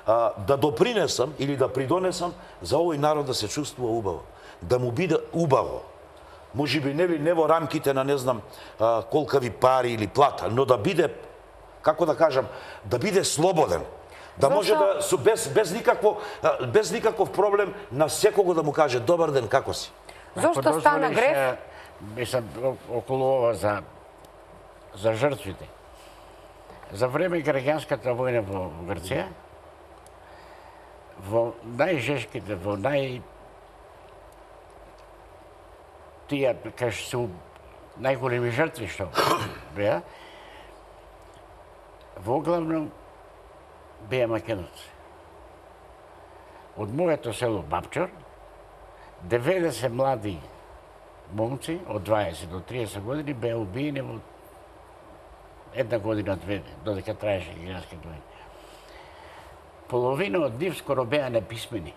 [SPEAKER 2] да допринесам или да придонесам за овој народ да се чувствува убаво, да му биде убаво. Можеби не во рамките на не знам колкави пари или плата, но да биде, како да кажам, да биде слободен. Да може да без никаков проблем на секого да му каже добар ден, како си.
[SPEAKER 1] Зошто стана греф?
[SPEAKER 3] Мислам, околу ова за жртвите. За време граѓанската војна во Грција, во најжешките, во тие, кај се најголеми жртви што беа, воглавно беа македонци. Од моето село Бапчор, 90 млади момци од 20 до 30 години беа убиени во една година, две, додека траеше граѓанската војна. Половина од нив скоро беа неписмени.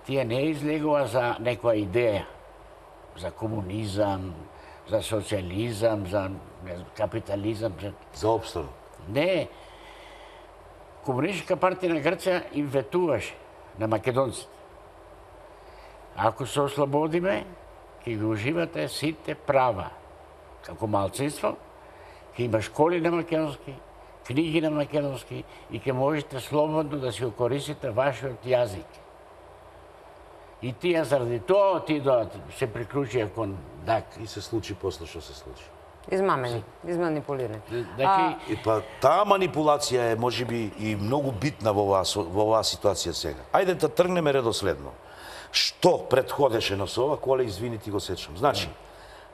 [SPEAKER 3] Тие не излегува за некоја идеја, за комунизам, за социализам, за капитализам.
[SPEAKER 2] За опстанок.
[SPEAKER 3] Не. Комунистичка партија на Грција им ветуваше на македонците. Ако се ослободиме, ќе ги уживате сите права. Како малцинство, ќе има школи на македонски, книги на македонски и ќе можете слободно да си користите вашиот јазик. И тие заради тоа отидоа, се приклучија кон ДАК.
[SPEAKER 2] И се случи после што се случи.
[SPEAKER 1] Измамени, изманипулирани.
[SPEAKER 3] Значи,
[SPEAKER 2] И па таа манипулација е можеби и многу битна во оваа ситуација сега. Ајде да тргнеме редоследно. Што предходеше на ова, коле извинити го сечам. Значи,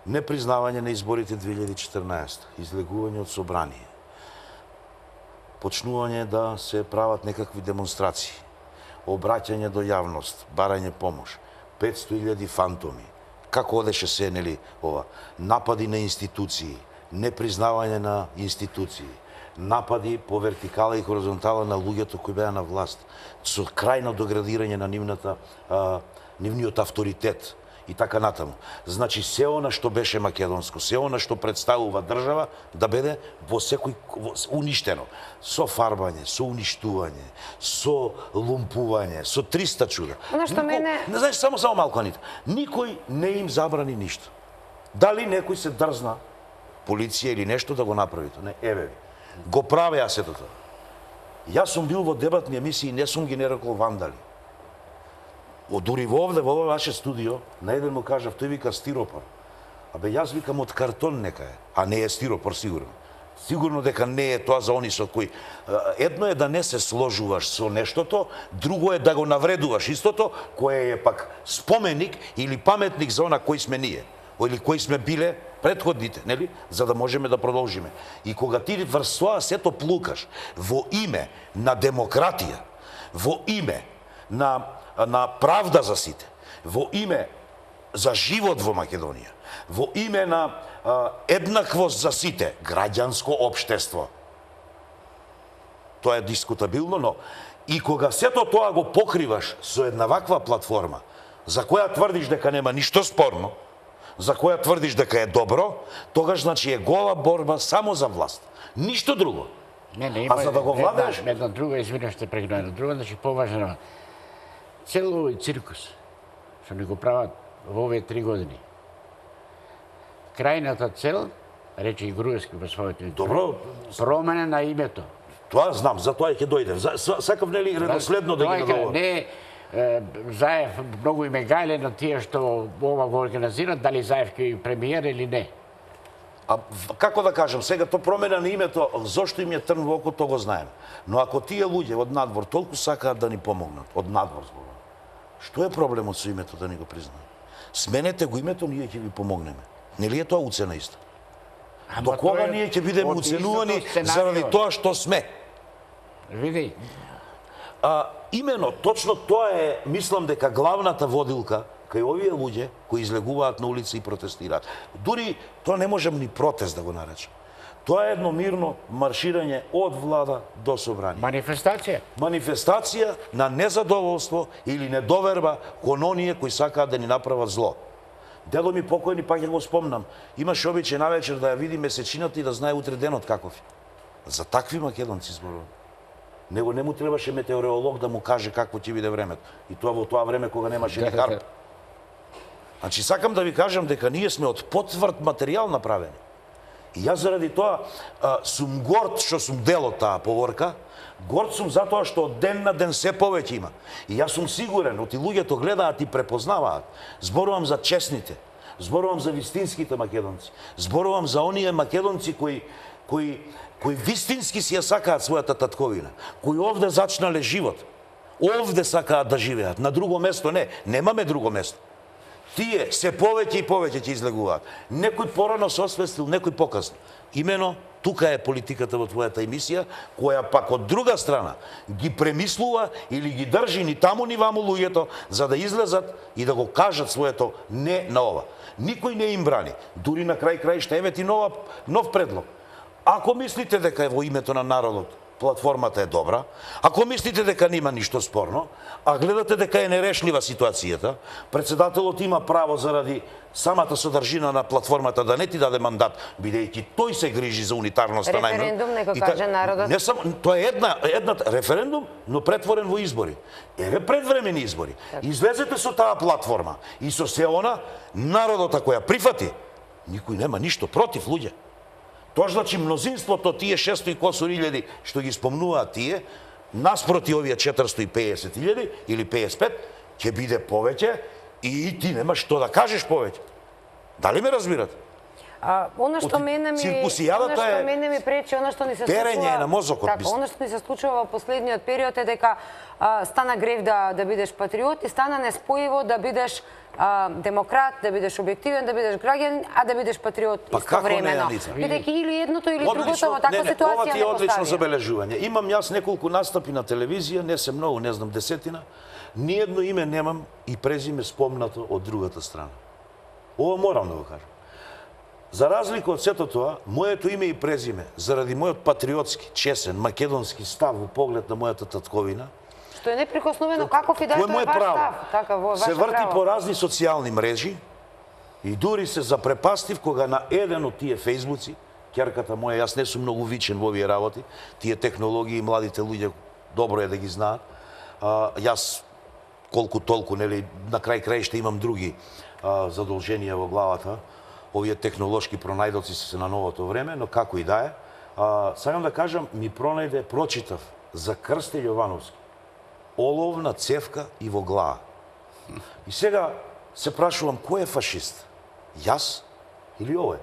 [SPEAKER 2] непризнавање на изборите 2014, излегување од собрание, почнување да се прават некакви демонстрации, обраќање до јавност, барање помош, 500.000 фантоми, како одеше се, нели, ова, напади на институции, непризнавање на институции, напади по вертикала и хоризонтала на луѓето кои беа на власт, со крајно деградирање на нивниот авторитет и така натаму. Значи, се она што беше македонско, се она што представува држава, да биде во секој уништено. Со фарбање, со уништување, со лумпување, со 300 чуда. Не знаеш, само малку, Анита. Никој не им забрани ништо. Дали некој се дрзна, полиција или нешто, да го направи тоа? Не, еве ви. Го правеа сето тоа. Јас сум бил во дебатни емисии и не сум ги нарекол вандали. Дури овде, во ова ваше студио, на еден му кажав, тој вика стиропор. Абе, јас викам од картон нека е, а не е стиропор сигурно. Сигурно дека не е тоа за они со кои... Едно е да не се сложуваш со нештото, друго е да го навредуваш истото, кое е пак споменик или паметник за она кои сме ние, или кои сме биле предходните, нели, за да можеме да продолжиме. И кога ти врз тоа сето плукаш во име на демократија, во име на правда за сите, во име за живот во Македонија, во име на еднаквост за сите, граѓанско општество. Тоа е дискутабилно, но и кога сето тоа го покриваш со една ваква платформа, за која тврдиш дека нема ништо спорно, за која тврдиш дека е добро, тогаш значи е гола борба само за власт. Ништо друго. А за да го владееш...
[SPEAKER 3] Една друга, извинеш, ще прегна една друга, значи поважна. Цел овој циркус, што не го прават во овие 3 години. Крајната цел, рече и Груевски во своето
[SPEAKER 2] Добро,
[SPEAKER 3] промена на името.
[SPEAKER 2] Тоа знам, за тоа ќе дојдем. Сакав нели редоследно да ги дадовам.
[SPEAKER 3] Не Заев многу им е гајле на тие што ова го организират, дали Заев ќе премиер или не.
[SPEAKER 2] како да кажам, сега то промена на името, зошто им е трн во око, то го знаеме. Но ако тие луѓе од надвор толку сакаат да ни помогнат, од надвор зборувам, што е проблемот со името да ни го признаат? Сменете го името, ние ќе ви помогнеме. Нели е тоа уцена иста? До кога ние ќе бидеме уценувани заради тоа што сме?
[SPEAKER 3] Види.
[SPEAKER 2] Имено, точно тоа е, мислам дека главната водилка кај овие луѓе кои излегуваат на улица и протестираат. Дури тоа не можем ни протест да го наречем. Тоа е едно мирно марширање од влада до собрание.
[SPEAKER 3] Манифестација.
[SPEAKER 2] Манифестација на незадоволство или недоверба кон оние кои сакаат да ни направат зло. Дедо ми покојни, пак ја го спомнам, имаше обичај навечер да ја види месечината и да знае утре денот каков е. За такви македонци зборувам. Него не му требаше метеоролог да му каже какво ќе биде времето. И тоа во тоа време кога немаше ни карта. Значи, сакам да ви кажам дека ние сме од потврд материјал направени. И јас заради тоа сум горд што сум дел од таа поворка, горд сум затоа што од ден на ден се повеќе има. И јас сум сигурен, оти луѓето гледаат и препознаваат. Зборувам за честните, зборувам за вистинските македонци, зборувам за оние македонци кои вистински си ја сакаат својата татковина, кои овде зачнале живот, овде сакаат да живеат, на друго место не, немаме друго место. Тие се повеќе и повеќе ќе излегуваат. Некој порано се освестил, некој покасно. Имено, тука е политиката во твојата емисија, која пак од друга страна ги премислува или ги држи ни таму ни ваму луѓето, за да излезат и да го кажат своето не на ова. Никој не им брани. Дури на крај краишта еве ти нов предлог. Ако мислите дека е во името на народот платформата е добра, ако мислите дека нема ништо спорно, а гледате дека е нерешлива ситуацијата, председателот има право заради самата содржина на платформата да не ти даде мандат, бидејќи тој се грижи за унитарноста најмногу.
[SPEAKER 1] Референдум, нека каже народот.
[SPEAKER 2] Не само, тоа е една референдум, но претворен во избори. Еве предвремени избори. Излезете со таа платформа и со се она, народот ако ја прифати, никој нема ништо против, луѓе. Тоа значи мнозинството тие 600 и косур илјади што ги спомнуваат тие, наспроти овие 450.000 или 55, ќе биде повеќе и ти немаш што да кажеш повеќе. Дали ме разбирате?
[SPEAKER 1] Она што мене ми пречи, она што ни се случува...
[SPEAKER 2] Перење на мозокот,
[SPEAKER 1] така, она што ни се случува во последниот период е дека стана грев да бидеш патриот и стана неспојиво да бидеш демократ, да бидеш објективен, да бидеш граѓанин, а да бидеш патриот истовремено. Бидејќи или едното или другото во таква ситуација не
[SPEAKER 2] постави. Ова ти е одлично
[SPEAKER 1] постави.
[SPEAKER 2] забележување. Имам јас неколку настапи на телевизија, не се многу, не знам, десетина. Ниедно име немам и презиме спомнато од другата страна. Ова морам да го кажам. За разлика од сето тоа, моето име и презиме, заради мојот патриотски, чесен, македонски став во поглед на мојата татковина,
[SPEAKER 1] Што е неприкосновено, каков и да е
[SPEAKER 2] тоа е
[SPEAKER 1] ваш
[SPEAKER 2] право.
[SPEAKER 1] став. Така, во
[SPEAKER 2] се
[SPEAKER 1] ваше
[SPEAKER 2] врти
[SPEAKER 1] право.
[SPEAKER 2] по разни социјални мрежи и дури се запрепастив кога на еден од тие фејсбуци, ќерката моја, јас не сум многу вичен во овие работи, тие технологии младите луѓе добро е да ги знаат. Јас колку толку, нели, на крај краишта имам други задолженија во главата. Овие технолошки пронајдоци се на новото време, но како и да е. Сакам да кажам, ми прочитав за Крсте Јовановски. Оловна цевка и во глава. И сега се прашувам, кој е фашист? Јас или овој?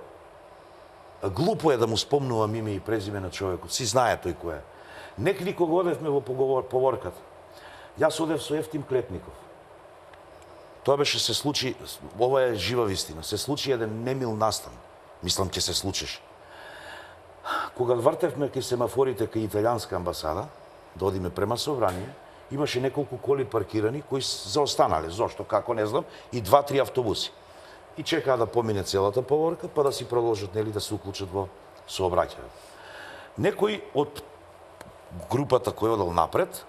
[SPEAKER 2] Глупо е да му спомнувам име и презиме на човекот. Си знае тој кој е. Некаде кога одевме во поворката, јас одев со Ефтим Клетников. Тоа беше се случи, ова е жива вистина, се случи еден немил настан. Мислам ќе се случиш. Кога вртевме кај семафорите кај италијанска амбасада, да одиме према собрание, имаше неколку коли паркирани кои заостанале, зошто, како не знам, и 2-3 автобуси. И чекаа да помине целата поворка, па да си продолжат, нели, да се уклучат во сообраќајот. Некој од групата кој одел напред,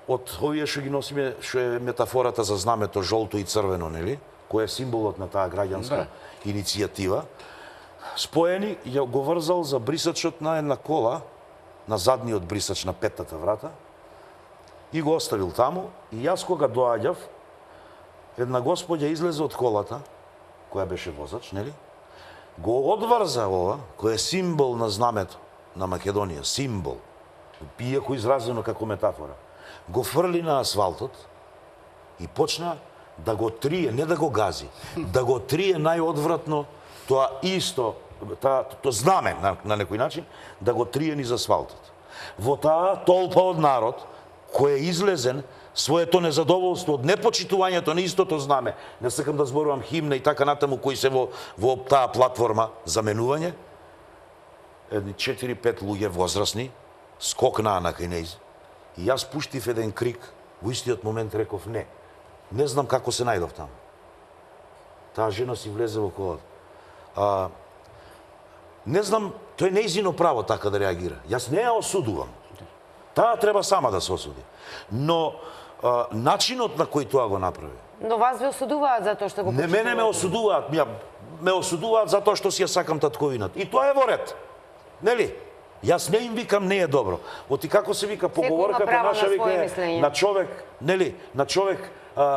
[SPEAKER 2] од овие што ги носиме, што е метафората за знамето жолто и црвено, нели, кој е символот на таа граѓанска иницијатива, споени ја го врзал за брисачот на една кола, на задниот брисач на петтата врата, и го оставил таму. И јас кога доаѓав, една господја излезе од колата, која беше возач, нели, го одврза ова, кој е символ на знамето на Македонија, символ, иако изразено како метафора, го фрли на асфалтот и почна да го трие, не да го гази, да го трие најодвратно тоа исто то знаме на некој начин, да го трие низ асфалтот. Во таа толпа од народ, кој е излезен, своето незадоволство од непочитувањето на истото знаме, не сакам да зборувам химна и така натаму, кои се во таа платформа за менување, едни 4-5 луѓе возрастни, скокнаа на кај нејз. И јас пуштив еден крик, во истиот момент реков не. Не знам како се најдов таму. Таа жена си влезе во колата. Не знам, тој нејзино право така да реагира. Јас не ја осудувам. Таа треба сама да се осуди. Но начинот на кој тоа го направи.
[SPEAKER 1] Но вас ве осудуваат затоа што го
[SPEAKER 2] Не мене ме осудуваат, ме осудуваат затоа што си ја сакам татковината. И тоа е во ред. Нели? Јас не им викам не е добро. Оти како се вика поговорката наша вика е, на човек, нели, на човек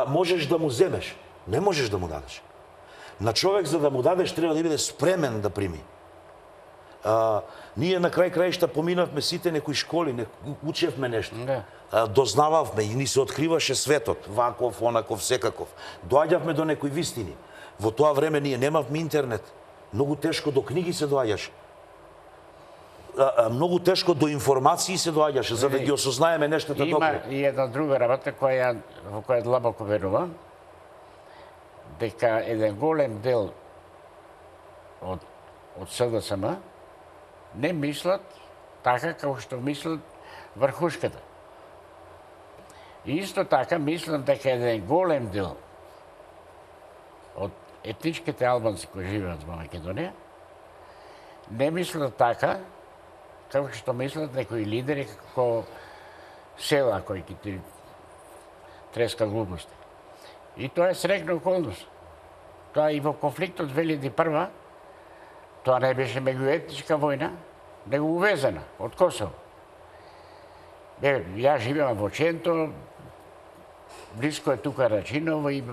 [SPEAKER 2] можеш да му земеш, не можеш да му дадеш. На човек за да му дадеш треба да биде спремен да прими. Ние на крај краишта поминавме сите некои школи, учевме нешто. Дознававме и ни се откриваше светот, ваков, онаков, секаков. Доаѓавме до некои вистини. Во тоа време ние немавме интернет. Многу тешко до книги се доаѓаше. Многу тешко до информации се доаѓаше, за да ги осознаеме нештата добро.
[SPEAKER 3] Има и една друга работа во која длабоко верувам, дека еден голем дел од СДСМ не мислат така како што мислат врхушката. И исто така мислам дека еден голем дел од етничките албанци кои живеат во Македонија не мислат така како што мислат некои лидери како Села кој ќе ти треска глупости. И тоа е срекна околност. Тоа и во конфликтот 2001 тоа не беше меѓуетничка војна, него увезена од Косово. Ја живеам во Ченто, близко е тука Рачиново и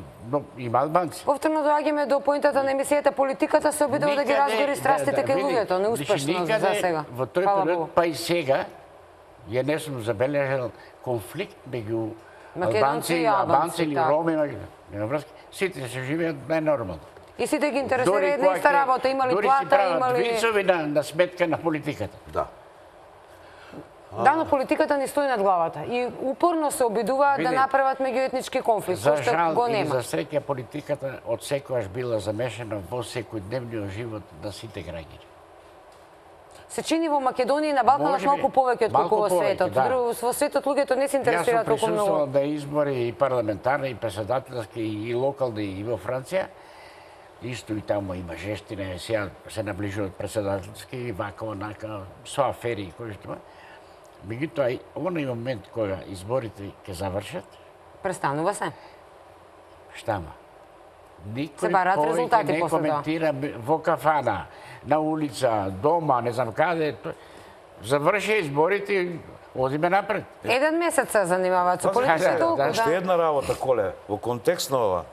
[SPEAKER 3] има албанци.
[SPEAKER 1] Повторно доаѓаме до поинтата на емисијата, политиката се обидува да ги разгори страстите кај луѓето, неуспешно за сега.
[SPEAKER 3] Во тој период, па и сега, ја не сум забележал конфликт меѓу албанци или роми, нема врска. Сите се живеат најнормално.
[SPEAKER 1] И сите ги интересира една иста работа, има ли плата, има ли...
[SPEAKER 3] Дори си прават вицови на сметка на политиката.
[SPEAKER 2] Да.
[SPEAKER 1] Да, но политиката ни стои над главата и упорно се обидуваат да направат меѓуетнички конфликт, кој што го
[SPEAKER 3] За жал и
[SPEAKER 1] нема.
[SPEAKER 3] за среќа политиката од секојаш била замешана во секојдневниот живот на сите граѓани.
[SPEAKER 1] Се чини во Македонија и на Балканот малку повеќе од колку во светот. Во светот луѓето не се интересираат толку многу.
[SPEAKER 3] Јас сум присуствувал на избори и парламентарни, и председателски, и локални, и во Франција. Исто и таму има жештина, сега се наближуваат председателски, и вака, онака, со афери кои што има. Меѓутоа, оној момент кога изборите ќе завршат,
[SPEAKER 1] Престанува се.
[SPEAKER 3] штама.
[SPEAKER 1] Се
[SPEAKER 3] Никој
[SPEAKER 1] бараат
[SPEAKER 3] повеќе
[SPEAKER 1] резултати
[SPEAKER 3] не
[SPEAKER 1] после тоа.
[SPEAKER 3] коментира во кафана, на улица, дома, не знам каде. Заврши изборите и одиме напред.
[SPEAKER 1] Еден месец се занимаваат со политика толку,
[SPEAKER 2] Уште
[SPEAKER 1] да.
[SPEAKER 2] една работа, Коле, во контекст на ова.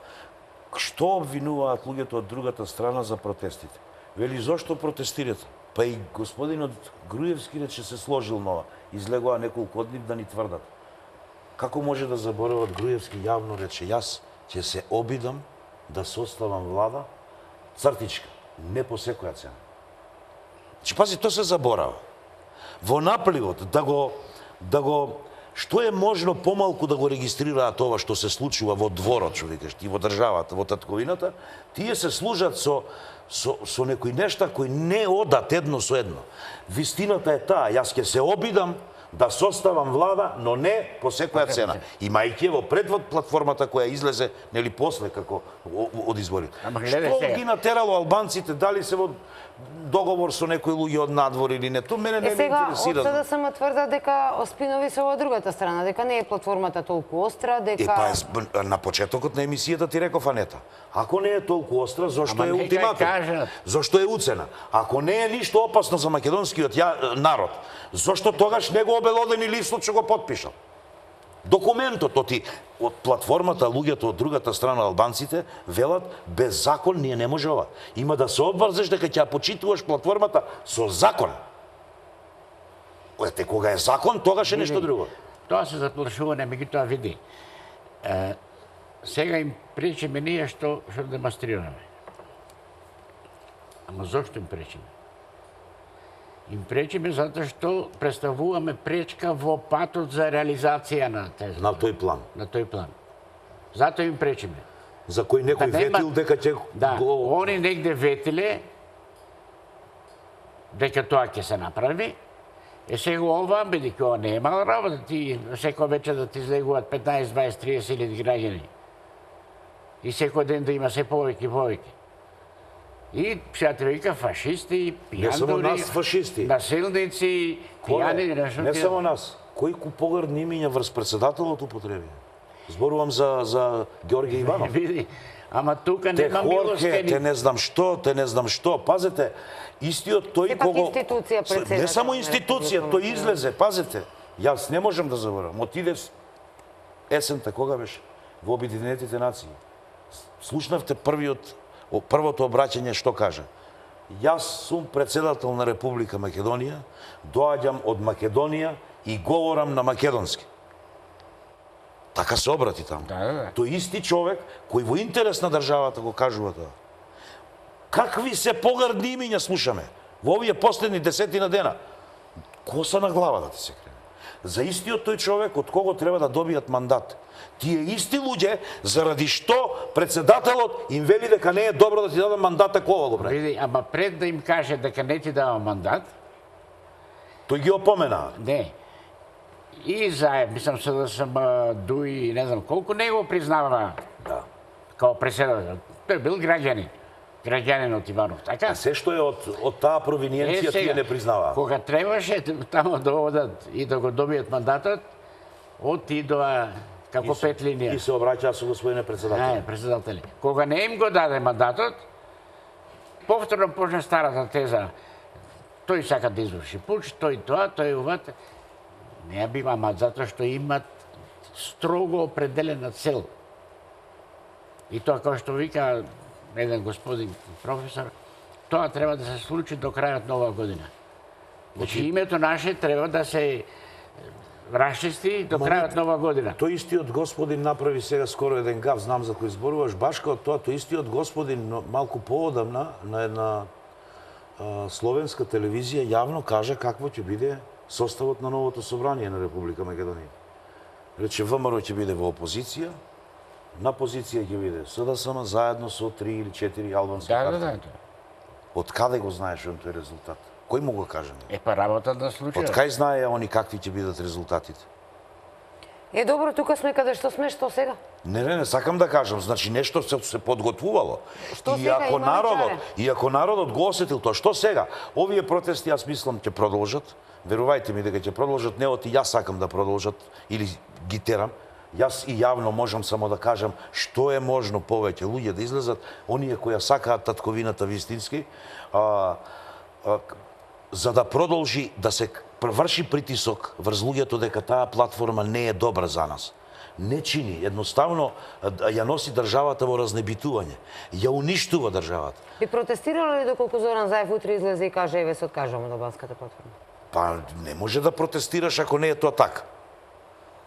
[SPEAKER 2] Што обвинуваат луѓето од другата страна за протестите? Вели, зошто протестирате? Па и господинот Груевски рече се сложил нова. Излегоа неколку од нив да ни тврдат. Како може да заборават Груевски јавно рече, јас ќе се обидам да составам влада, цртичка, не по секоја цена. Че пази, тоа се заборава. Во напливот да го што е можно помалку да го регистрираат ова што се случува во дворот, што викаш, и во државата, во татковината, тие се служат со некои нешта кои не одат едно со едно. Вистината е таа, јас ќе се обидам да составам влада, но не по секоја цена. Имајќи во предвод платформата која излезе, нели после како од изборите. Што ги натерало албанците, дали се во договор со некои луѓе од надвор или не, тоа мене не ме интересира.
[SPEAKER 1] Сега, од СДСМ тврда дека Оспинови се во другата страна, дека не е платформата толку остра, дека...
[SPEAKER 2] На почетокот на емисијата ти реков, Анета, ако не е толку остра, зошто е ултиматум? Зошто е уцена? Ако не е ништо опасно за македонскиот народ, зошто тогаш не го обелодени листот што го потпишал? Документот од платформата, луѓето од другата страна, албанците, велат, без закон ние не може ова. Има да се обврзеш дека ќе ја почитуваш платформата со закон. Ете, кога е закон, тогаш е нешто друго.
[SPEAKER 3] Тоа се заплашување, меѓутоа види. Сега им причиме ние што демонстрираме. Ама зошто им пречиме? Им пречиме затоа што представуваме пречка во патот за реализација на тези.
[SPEAKER 2] На тој план.
[SPEAKER 3] На тој план. Затоа им пречиме.
[SPEAKER 2] За кој некој ветил дека ќе
[SPEAKER 3] го... они негде ветиле дека тоа ќе се направи. Сега ова, бидејќи ова не е мала работа, ти секој вечер да ти излегуваат 15, 20, 30 илјади граѓани. И секој ден да има се повеќе и повеќе. И сега ти вика фашисти, пијандури,
[SPEAKER 2] не само нас фашисти,
[SPEAKER 3] насилници, пијани, нешто.
[SPEAKER 2] Не само нас. Кој погрдни имиња врз председателот употреби? Зборувам за Ѓорѓе Иванов.
[SPEAKER 3] Види, ама тука нема милостени.
[SPEAKER 2] Те не знам што. Пазете, истиот тој кого...
[SPEAKER 1] институција председател.
[SPEAKER 2] Не само институција, тој излезе, пазете. Јас не можам да заборавам. Отиде есента, кога беше? Во Обединетите нации. Слушнавте првото обраќање што кажа. Јас сум председател на Република Македонија, доаѓам од Македонија и говорам на македонски. Така се обрати таму.
[SPEAKER 3] Да.
[SPEAKER 2] Тој исти човек кој во интерес на државата го кажува тоа. Какви се погрдни имиња слушаме во овие последни 10 дена? Коса на глава да ти се крене. За истиот тој човек од кого треба да добијат мандат. Тие исти луѓе, заради што председателот им вели дека не е добро да ти даде мандат, кога го прави.
[SPEAKER 3] Види, ама пред да им каже дека не ти дава мандат,
[SPEAKER 2] тој ги опомена.
[SPEAKER 3] Не. И заедно, мислам се да сам Дуи, не знам колку, не го признава
[SPEAKER 2] Да.
[SPEAKER 3] као председател. Тој бил граѓанин од Иванов, така?
[SPEAKER 2] А се што е од таа провиниенција тие не признаваа.
[SPEAKER 3] Кога требаше тамо да одат и да го добијат мандатот, отидоа како пет линија.
[SPEAKER 2] И се обраќаа со господине председател.
[SPEAKER 3] Председатели. Кога не им го даде мандатот, повторно почна старата теза. Тој сака да изврши пуч, тој тоа, тој ова. Не бива, ама затоа што имат строго определена цел. И тоа, како што вика еден господин професор, тоа треба да се случи до крајот на оваа година. Значи, името наше треба да се расчисти до крајот на оваа година.
[SPEAKER 2] Тој истиот господин направи сега скоро еден гав, знам за кој зборуваш, баш као тоа, тој истиот господин малку поодамна на една словенска телевизија јавно кажа какво ќе биде составот на новото собрание на Република Македонија. Рече ВМРО ќе биде во опозиција, на позиција ќе биде СДСМ заедно со 3 или 4 албански партии.
[SPEAKER 3] Да.
[SPEAKER 2] Од каде го знаеш он тој резултат? Кој му го каже?
[SPEAKER 3] Па работа да случи.
[SPEAKER 2] Од кај знае они какви ќе бидат резултатите?
[SPEAKER 1] Добро, тука сме каде што сме, што сега?
[SPEAKER 2] Не, сакам да кажам, значи нешто се подготвувало.
[SPEAKER 1] Што сега
[SPEAKER 2] И ако народот го осетил тоа, што сега? Овие протести, јас мислам, ќе продолжат. Верувајте ми дека ќе продолжат, не оти јас сакам да продолжат или ги терам. Јас и јавно можам само да кажам што е можно повеќе луѓе да излезат, оние кои сакаат татковината вистински, за да продолжи да се врши притисок врз луѓето дека таа платформа не е добра за нас. Не чини, едноставно ја носи државата во разнебитување, ја уништува државата.
[SPEAKER 1] Би протестирале ли доколку Зоран Заев утре излезе и каже еве се откажувам од албанската платформа?
[SPEAKER 2] Па не може да протестираш ако не е тоа така.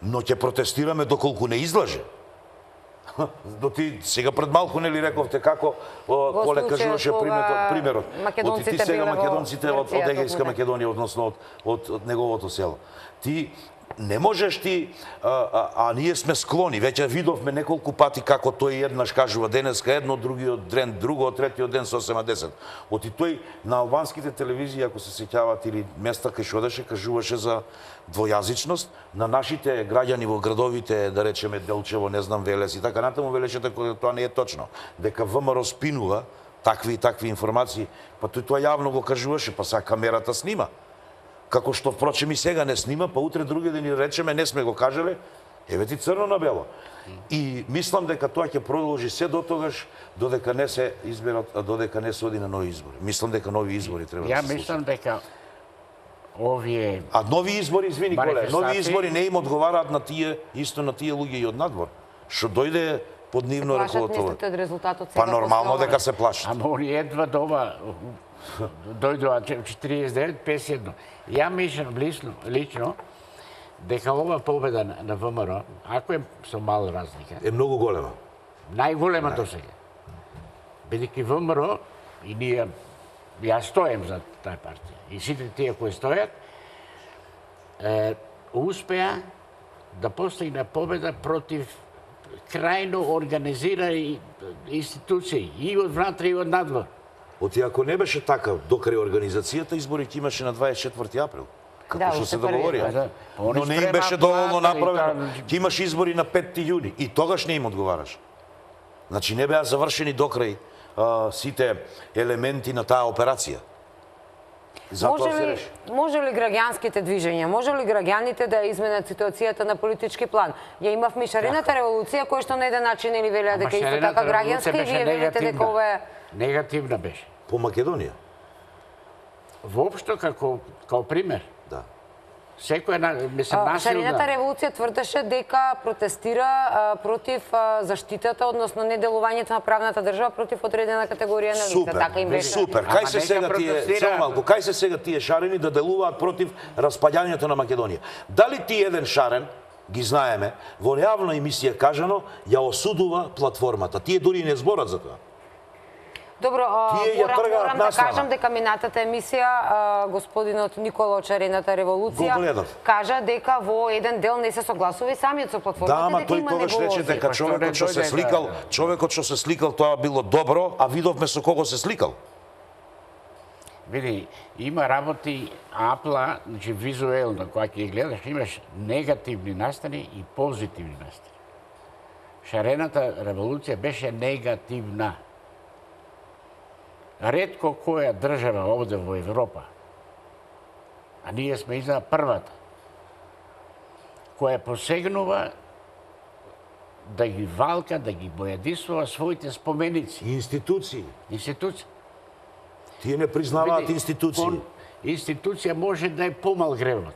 [SPEAKER 2] Но ќе протестираме доколку не излаже. До ти сега пред малку нели рековте како Коле кажуваше примерот. Ти сега македонците од Егејска Македонија, односно од неговото село. Ти не можеш а ние сме склони, веќе видовме неколку пати како тој еднаш кажува денеска едно, другиот ден друго, третиот ден со 80. Оти тој на албанските телевизии, ако се сеќават или места кај што одеше, кажуваше за двојазичност, на нашите граѓани во градовите, да речеме Делчево, не знам, Велес и така натаму, велеше дека тоа не е точно. Дека ВМРО спинува такви и такви информации, па тој тоа јавно го кажуваше, па сега камерата снима. Како што впрочем и сега не снима, па утре други ден ни речеме не сме го кажале, еве ти црно на бело. И мислам дека тоа ќе продолжи се до тогаш додека не се изберат, додека не се оди на нови избори. Мислам дека нови избори треба да се случат.
[SPEAKER 3] Ја мислам дека овие
[SPEAKER 2] нови избори, извини Коле, нови избори не им одговараат на тие луѓе и од надвор, што дојде под нивно раководство. Па нормално дека се плашат.
[SPEAKER 3] Ама они едва дома дојдоа 49-51. Ја мислам лично дека ова победа на ВМРО, ако е со мала разлика,
[SPEAKER 2] е многу голема.
[SPEAKER 3] Најголема до сега. Бидејќи ВМРО и ние Јас стојам за таа партија. И сите тие кои стојат, успеа да постигне победа против крајно организирани институции, и од внатре и од надвор.
[SPEAKER 2] Оти ако не беше така до крај организацијата, изборите имаше на 24 април. Како што се договорија. Но не им беше доволно направено. Ти имаш избори на 5 јуни и тогаш не им одговараш. Значи не беа завршени до крај сите елементи на таа операција.
[SPEAKER 1] Може ли граѓанските движења, може ли граѓаните да изменат ситуацијата на политички план? Ја имавме шарената револуција која што на еден начин или велеа дека исто така граѓанска и вие велите дека ова е
[SPEAKER 3] негативна беше.
[SPEAKER 2] По Македонија?
[SPEAKER 3] Воопшто како пример.
[SPEAKER 2] Да.
[SPEAKER 3] Секој насилна.
[SPEAKER 1] Шарената револуција тврдеше дека протестира против заштитата, односно неделувањето на правната држава против одредена категорија на лица. Така им беше.
[SPEAKER 2] Супер. Кај се сега тие, само малку, кај се сега тие шарени да делуваат против распаѓањето на Македонија? Дали ти еден шарен, ги знаеме, во јавна емисија кажано, ја осудува платформата? Тие дури не зборат за тоа.
[SPEAKER 1] Добро, морам да кажам дека минатата емисија господинот Никола од Шарената револуција кажа дека во еден дел не се согласува и самиот со платформата.
[SPEAKER 2] Да, ама тој тогаш рече дека човекот што се сликал, тоа било добро, а видовме со кого се сликал.
[SPEAKER 3] Види, има работи апла, значи визуелно, кога ќе ги гледаш, имаш негативни настани и позитивни настани. Шарената револуција беше негативна. Ретко која држава овде во Европа, а ние сме изна првата, која посегнува да ги валка, да ги бојадисува своите споменици.
[SPEAKER 2] Институции.
[SPEAKER 3] Тие
[SPEAKER 2] не признаваат институции.
[SPEAKER 3] Институција може да е помал гревот.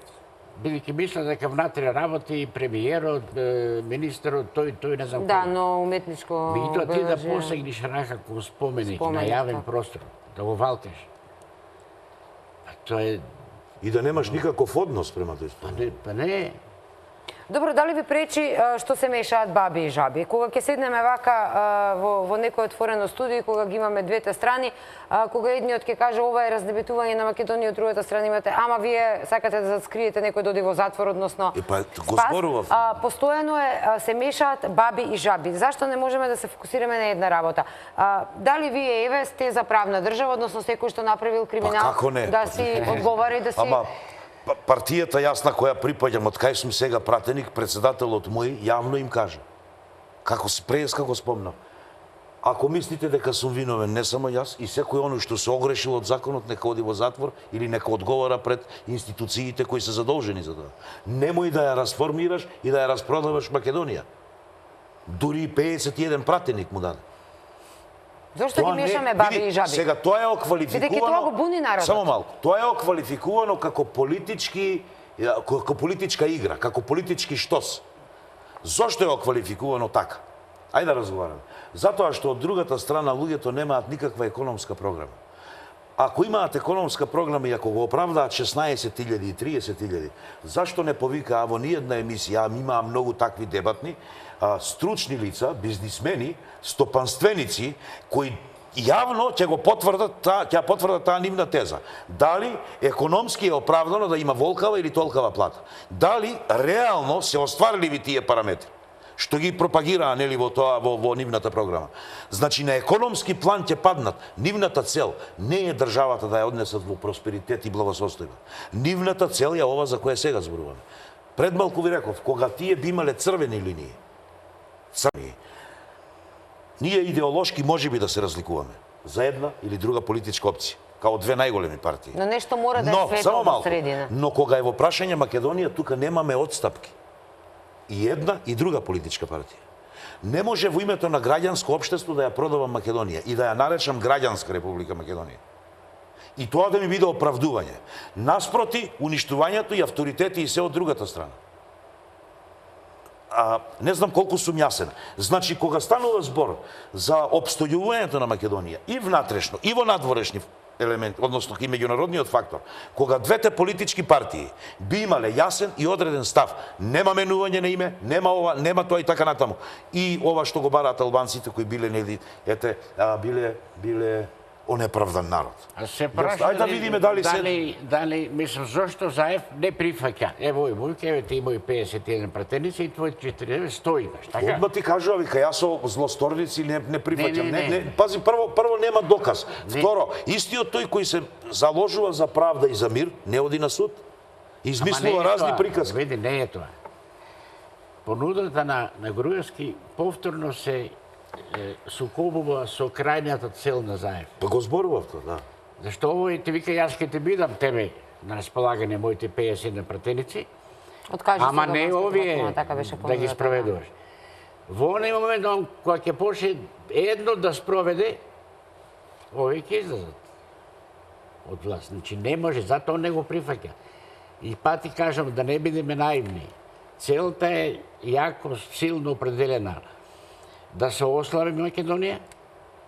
[SPEAKER 3] Бидејќи мисля дека внатре работи премиерот, министерот, тој не знам.
[SPEAKER 1] Да, но уметничко
[SPEAKER 3] обележје. Ти да посегнеш рака кон споменик на јавен простор, да го валкаш. Тоа е...
[SPEAKER 2] И да немаш никаков однос према тој споменик.
[SPEAKER 3] Па не.
[SPEAKER 1] Добро, дали ви пречи што се мешаат баби и жаби? Кога ќе седнеме вака во некој отворено студио, кога ги имаме двете страни, кога едниот ќе каже ова е разнебитување на Македонија, од другата страна имате, ама вие сакате да скриете некој да оди во затвор, односно
[SPEAKER 2] спас,
[SPEAKER 1] постојано се мешаат баби и жаби. Зашто не можеме да се фокусираме на една работа? Дали вие еве сте за правна држава, односно секој што направил криминал да си одговара и да си...
[SPEAKER 2] Партијата јас на која припаѓам, од кај сум сега пратеник, председателот мој јавно им кажа. Како спомнам. Ако мислите дека сум виновен, не само јас, и секој оној што се огрешил од законот, нека оди во затвор или нека одговара пред институциите кои се задолжени за тоа. Немој да ја расформираш и да ја распродаваш Македонија. Дури 51 пратеник му даде.
[SPEAKER 1] Зошто ги мешаме баби и жаби?
[SPEAKER 2] Сега тоа е оквалификувано.
[SPEAKER 1] Бидејќи тоа го буни народот.
[SPEAKER 2] Само малку. Тоа е оквалификувано како политичка игра, како политички штос. Зошто е оквалификувано така? Ајде да разговараме. Затоа што од другата страна луѓето немаат никаква економска програма. Ако имаат економска програма и ако го оправдаат 16.000 и 30.000, зашто не повикаа во ниедна емисија, имаа многу такви дебатни, стручни лица, бизнисмени, стопанственици, кои јавно ќе го потврдат таа нивна теза. Дали економски е оправдано да има волкава или толкава плата? Дали реално се остварливи тие параметри? Што ги пропагираа нели во нивната програма. Значи на економски план ќе паднат. Нивната цел не е државата да ја однесат во просперитет и благосостојба. Нивната цел е ова за која сега зборуваме. Пред малку ви реков, кога тие би имале црвени линии, ние идеолошки можеби да се разликуваме за една или друга политичка опција, као две најголеми партии.
[SPEAKER 1] Но нешто мора да е светло во средина.
[SPEAKER 2] Но кога е во прашање Македонија, тука немаме отстапки. И една и друга политичка партија. Не може во името на граѓанско општество да ја продавам Македонија и да ја наречам граѓанска Република Македонија. И тоа да ми биде оправдување. Наспроти, уништувањето и авторитети и се од другата страна. Не знам колку сум јасен. Значи, кога станува збор за опстојувањето на Македонија и внатрешно, и во надворешни елемент, односно и меѓународниот фактор, кога двете политички партии би имале јасен и одреден став, нема менување на име, нема ова, нема тоа и така натаму. И ова што го бараат албанците кои биле нели, биле онеправдан народ.
[SPEAKER 3] А се
[SPEAKER 2] Ајде да видиме
[SPEAKER 3] дали мислам зошто Заев не прифаќа. Ево Вујке, еве ти имај 51 пратеници и твој 40 стои, така?
[SPEAKER 2] Одма ти кажува, вика, јас со злосторници не прифаќам.
[SPEAKER 3] Не.
[SPEAKER 2] Пази, прво нема доказ. Второ, истиот тој кој се заложува за правда и за мир, не оди на суд. Измислува разни приказки.
[SPEAKER 3] Види, не е тоа. Понудата на Груевски повторно се сукобува со крајната цел на Заев.
[SPEAKER 2] Па го зборував тоа, да.
[SPEAKER 3] Зашто овој ти вика, јас ќе ти бидам тебе на располагање моите 50 на пратеници, ама не овие да ги спроведуваш. Во оној момент, кога ќе почне едно да спроведе, овие ќе излезат од власт. Значи не може, затоа не го прифаќа. И па ти кажам, да не бидеме наивни. Целта е јако силно определена. Да се ослаби Македонија,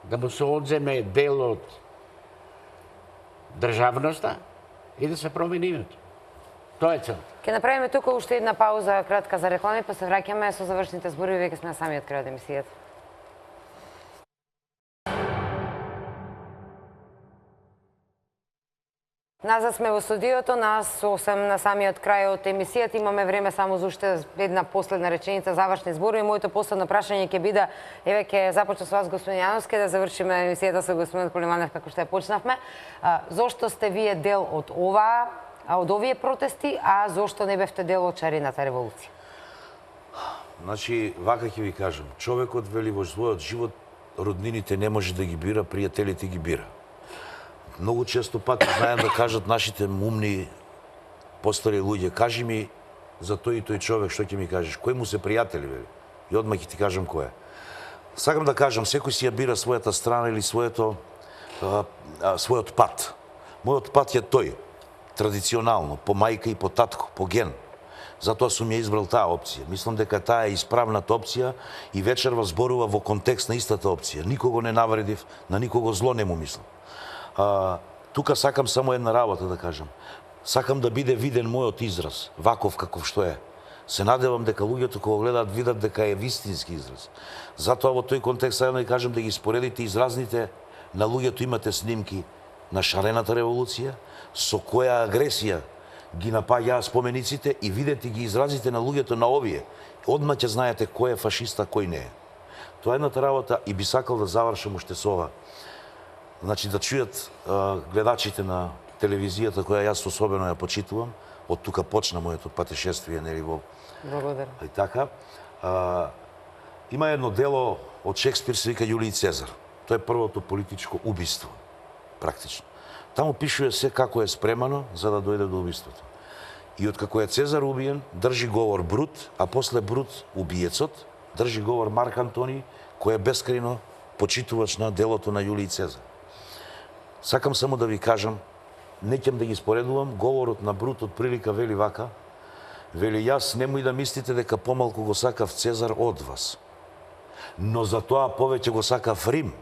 [SPEAKER 3] да му се одземе дел од државноста и да се промени името. Тоа е целта.
[SPEAKER 1] Ќе направиме тука уште една пауза кратка за реклами, па се враќаме со завршните зборови, веќе сме на самиот крај од емисијата. Назад сме во студиото, нас сосем на самиот крај од емисијата. Имаме време само за уште една последна реченица, завршни зборови. Моето последно прашање ќе биде, еве ќе започна со вас, господин Јановски, да завршиме емисијата со господин Полиманов како што ја почнавме. Зошто сте вие дел од овие протести, а зошто не бевте дел од шарената револуција?
[SPEAKER 2] Значи, вака ќе ви кажам, човекот вели во својот живот роднините не може да ги бира, пријателите ги бира. Многу често пати знаем да кажат нашите умни постари луѓе, кажи ми за тој и тој човек, што ќе ми кажеш, кој му се пријатели, вели? И одма ќе ти кажам кој е. Сакам да кажам, секој си ја бира својата страна или својот пат. Мојот пат е тој, традиционално, по мајка и по татко, по ген. Затоа сум ја избрал таа опција. Мислам дека таа е исправната опција и вечерва зборува во контекст на истата опција. Никого не навредив, на никого зло не му мислам. Тука сакам само една работа да кажам. Сакам да биде виден мојот израз, ваков каков што е. Се надевам дека луѓето кога гледаат видат дека е вистински израз. Затоа во тој контекст сакам да кажам да ги споредите изразните на луѓето, имате снимки на шарената револуција, со која агресија ги напаѓаа спомениците и видете ги изразите на луѓето на овие. Одма ќе знаете кој е фашиста, кој не е. Тоа е едната работа и би сакал да завршам уште со ова. Значи да чујат гледачите на телевизијата која јас особено ја почитувам, од тука почна моето патешествие, нели во.
[SPEAKER 1] Благодарам.
[SPEAKER 2] И така, има едно дело од Шекспир се вика Јулиј Цезар. Тоа е првото политичко убиство, практично. Таму пишува се како е спремано за да дојде до убиството. И откако е Цезар убиен, држи говор Брут, а после Брут убиецот, држи говор Марк Антони, кој е бескрајно почитувач на делото на Јулиј Цезар. Сакам само да ви кажам, не ќе да ги споредувам, говорот на Брут од прилика вели вака, вели јас немој да мислите дека помалку го сакав Цезар од вас, но за тоа повеќе го сакав Рим.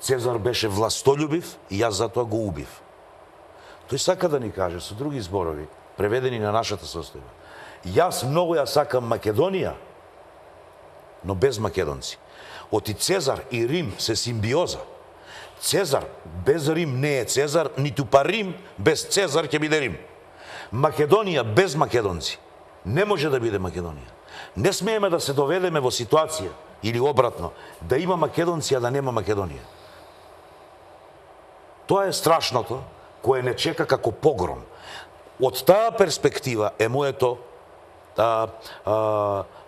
[SPEAKER 2] Цезар беше властолюбив и јас затоа го убив. Тој сака да ни каже со други зборови, преведени на нашата состојба. Јас многу ја сакам Македонија, но без македонци. Оти Цезар и Рим се симбиоза. Цезар без Рим не е Цезар, ниту па Рим без Цезар ќе биде Рим. Македонија без македонци не може да биде Македонија. Не смееме да се доведеме во ситуација, или обратно, да има македонци, а да нема Македонија. Тоа е страшното, кое не чека како погром. Од таа перспектива е моето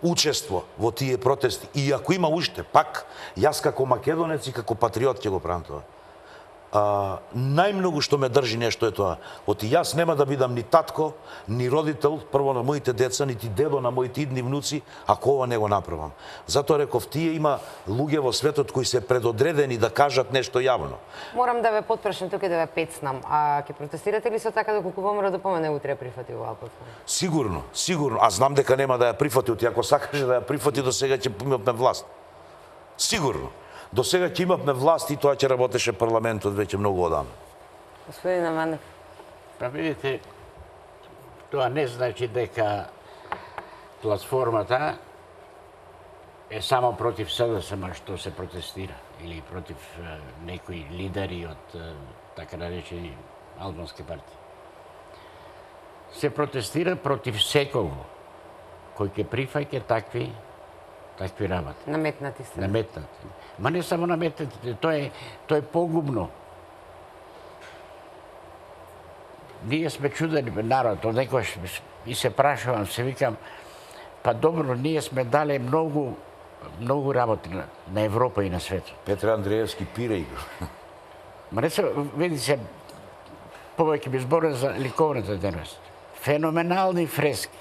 [SPEAKER 2] учество во тие протести. И ако има уште, пак, јас како македонец и како патриот ќе го правам тоа. Најмногу што ме држи нешто е тоа. Оти јас нема да бидам ни татко, ни родител, прво на моите деца, нити дедо на моите идни внуци, ако ова не го направам. Затоа реков, тие има луѓе во светот кои се предодредени да кажат нешто јавно.
[SPEAKER 1] Морам да ве потпрашам тука да ве пецнам. А ќе протестирате ли со така дека Кукувамора допомне утре прифати оваа платформа?
[SPEAKER 2] Сигурно, сигурно. А знам дека нема да ја прифати, оти ако сакаше да ја прифати, до сега ќе имавме власт. Сигурно. До сега ќе имавме власт и тоа ќе работеше парламентот веќе многу одамна.
[SPEAKER 1] Господин Аманов.
[SPEAKER 3] Па видите, тоа не значи дека платформата е само против СДСМ што се протестира. или против некои лидери од така наречени албански партии. Се протестира против секого кој ќе прифаќа такви работи.
[SPEAKER 1] Наметнати се.
[SPEAKER 3] Наметнати. Ма не само наметнати, тоа е погубно. Ние сме чуден народ, од некојаш и се прашувам, се викам, па добро, ние сме дале многу работи на Европа и на светот.
[SPEAKER 2] Петре Андреевски пира игра.
[SPEAKER 3] Ма не се, види се, повеќе би зборен за ликовната дейност. Феноменални фрески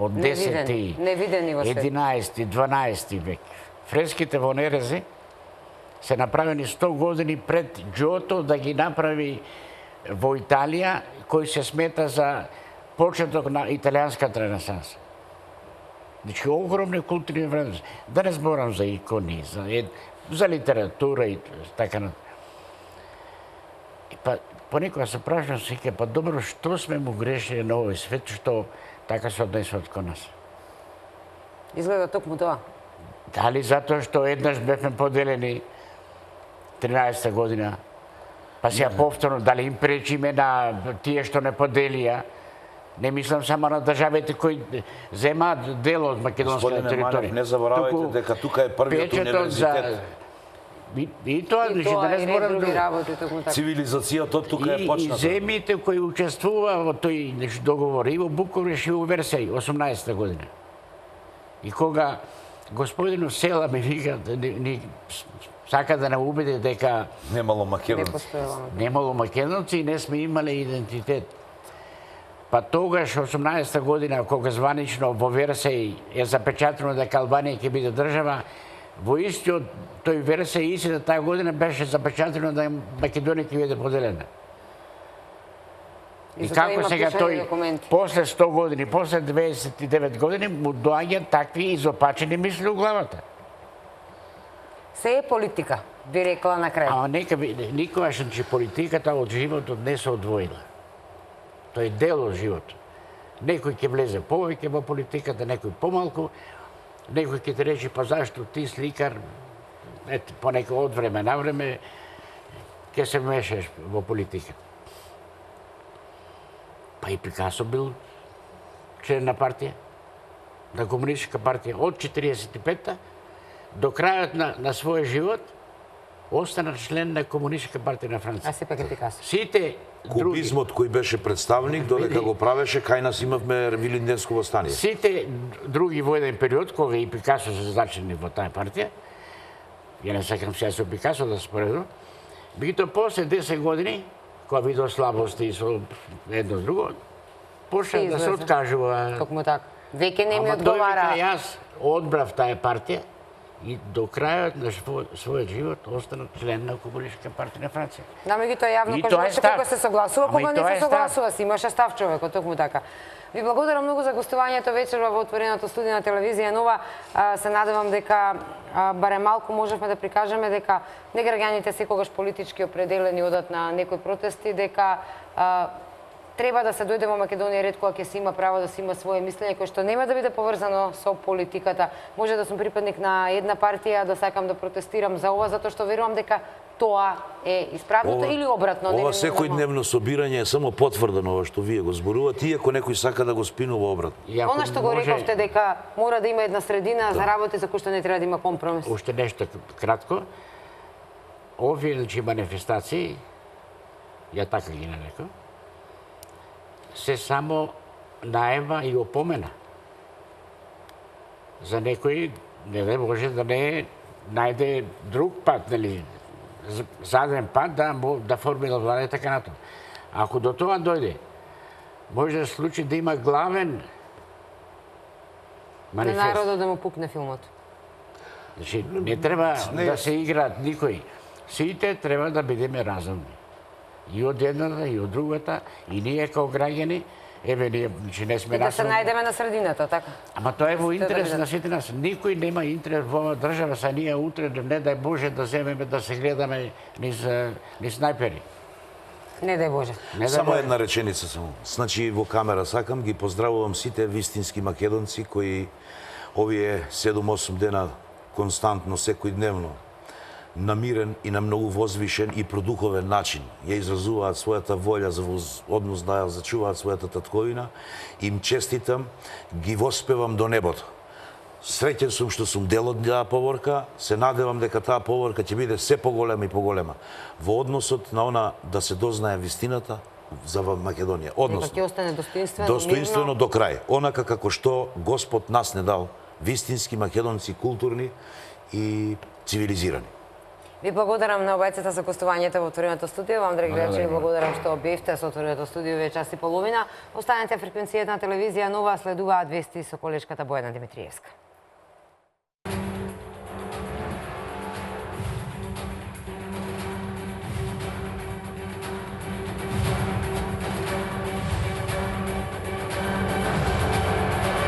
[SPEAKER 3] од 10-ти,
[SPEAKER 1] невидени во свет.
[SPEAKER 3] 11-ти, 12-ти век. Фреските во Нерези се направени 100 години пред Джото да ги направи во Италија, кој се смета за почеток на италијанската ренесанса. Значи, огромни културни вредности. Да не зборам за икони, за литература и така на. Па, понекога се прашувам се, па добро, што сме му грешили на овој свет, што така се однесуват кон нас?
[SPEAKER 1] Изгледа токму тоа.
[SPEAKER 3] Дали затоа што еднаш бевме поделени 13 година, па сега повторно, дали им пречиме на тие што не поделија? Не мислам само на државите кои земаат дел од македонската територија.
[SPEAKER 2] Не заборавајте дека тука е првиот универзитет.
[SPEAKER 3] И тоа, да не зборам
[SPEAKER 1] така.
[SPEAKER 2] Цивилизацијата тука е почната.
[SPEAKER 3] И земјите кои учествува во тој договор, и во Букуреш и во Версај, 18-та година. И кога господинов Села ми вика, сака да не убеди дека
[SPEAKER 2] немало македонци.
[SPEAKER 3] Немало македонци и не сме имале идентитет. Па тогаш, 18-та година, кога званично во Версај е запечатено дека Албанија ќе биде држава, во истиот тој Версај истина таа година беше запечатено да Македонија ќе биде поделена. И како сега тој, после 100 години, после 29 години, му доаѓаат такви изопачени мисли у главата.
[SPEAKER 1] Се е политика, би рекла на крај.
[SPEAKER 3] Ама нека никогаш политиката од животот не се одвоила. Тоа е дел од животот. Некој ќе влезе повеќе во политиката, некој помалку, некој ќе ти рече, па зашто ти сликар, ето, понекој од време на време, ќе се мешаш во политиката. Па и Пикасо бил член на партија, на комунистичка партија, од 45-та до крајот на својот живот, остана член на комунистичка партија на Франција.
[SPEAKER 1] А сепак е Пикасо.
[SPEAKER 3] Сите други...
[SPEAKER 2] Кубизмот кој беше представник, додека го правеше, кај нас имавме Вилинденско востание.
[SPEAKER 3] Сите други во еден период, кога и Пикасо се зачлени во таа партија, ја не сакам сега со Пикасо да споредувам, меѓутоа после 10 години, кога видов слабости и со едно друго, почна да се откажува.
[SPEAKER 1] Токму така. Веќе не ми одговара.
[SPEAKER 3] Ама тој вика, јас одбрав таа партија и до крајот на својот живот останав член на Комунистичка партија на Франција.
[SPEAKER 1] Да, меѓутоа јавно кажуваше кога се согласува, кога не се согласува, си имаше став човекот, токму така. Ви благодарам многу за гостувањето вечерва во отвореното студио на телевизија Нова. Се надевам дека барем малку можевме да прикажеме дека не граѓаните секогаш политички определени одат на некои протести, дека треба да се дојде во Македонија ред кога ќе се има право да се има свое мислење, кое што нема да биде поврзано со политиката. Може да сум припадник на една партија, да сакам да протестирам за ова, затоа што верувам дека тоа е исправното или обратно.
[SPEAKER 2] Ова секојдневно собирање е само потврда на ова што вие го зборувате, иако некој сака да го спинува обратно.
[SPEAKER 1] Она што го рековте дека мора да има една средина за работи за кои што не треба да има компромис.
[SPEAKER 3] Уште нешто кратко. Овие манифестации, ја така ги нарекам, се само најава и опомена. За некој, не може да не најде друг пат, нели, заден пат да формира влада и така натаму. Ако до тоа дојде, може да се случи да има главен манифест.
[SPEAKER 1] На народот да му пукне филмот.
[SPEAKER 3] Значи, не треба да се играат никој. Сите треба да бидеме разумни. И од едната, и од другата, и ние као граѓани, еве ние не сме
[SPEAKER 1] да се најдеме на средината, така.
[SPEAKER 3] Ама тоа е во интерес на сите нас. Никој нема интерес во оваа држава, са ние утре, не дај Боже, да земеме да се гледаме низ снајпери.
[SPEAKER 1] Не дај Боже.
[SPEAKER 2] Само една реченица само. Значи во камера сакам ги поздравувам сите вистински македонци кои овие 7-8 дена константно, секојдневно намирен и на многу возвишен и продуховен начин. Ја изразуваат својата волја за однос да ја зачуваат својата татковина. Им честитам, ги воспевам до небото. Среќен сум што сум дел од таа поворка, се надевам дека таа поворка ќе биде се поголема и поголема во односот на она да се дознае вистината за Македонија. Односно,
[SPEAKER 1] ќе остане достоинствено,
[SPEAKER 2] достоинствено
[SPEAKER 1] мирно.
[SPEAKER 2] до крај. Онака како што Господ нас не дал вистински македонци, културни и цивилизирани.
[SPEAKER 1] Ви благодарам на обајцата за гостувањето во Отвореното студио. Вам, драги гледачи, благодарам што бевте со Отвореното студио 2 часа и половина. Останете фреквенција на телевизија Нова, следуваат вести со колешката Бојана Димитриевска.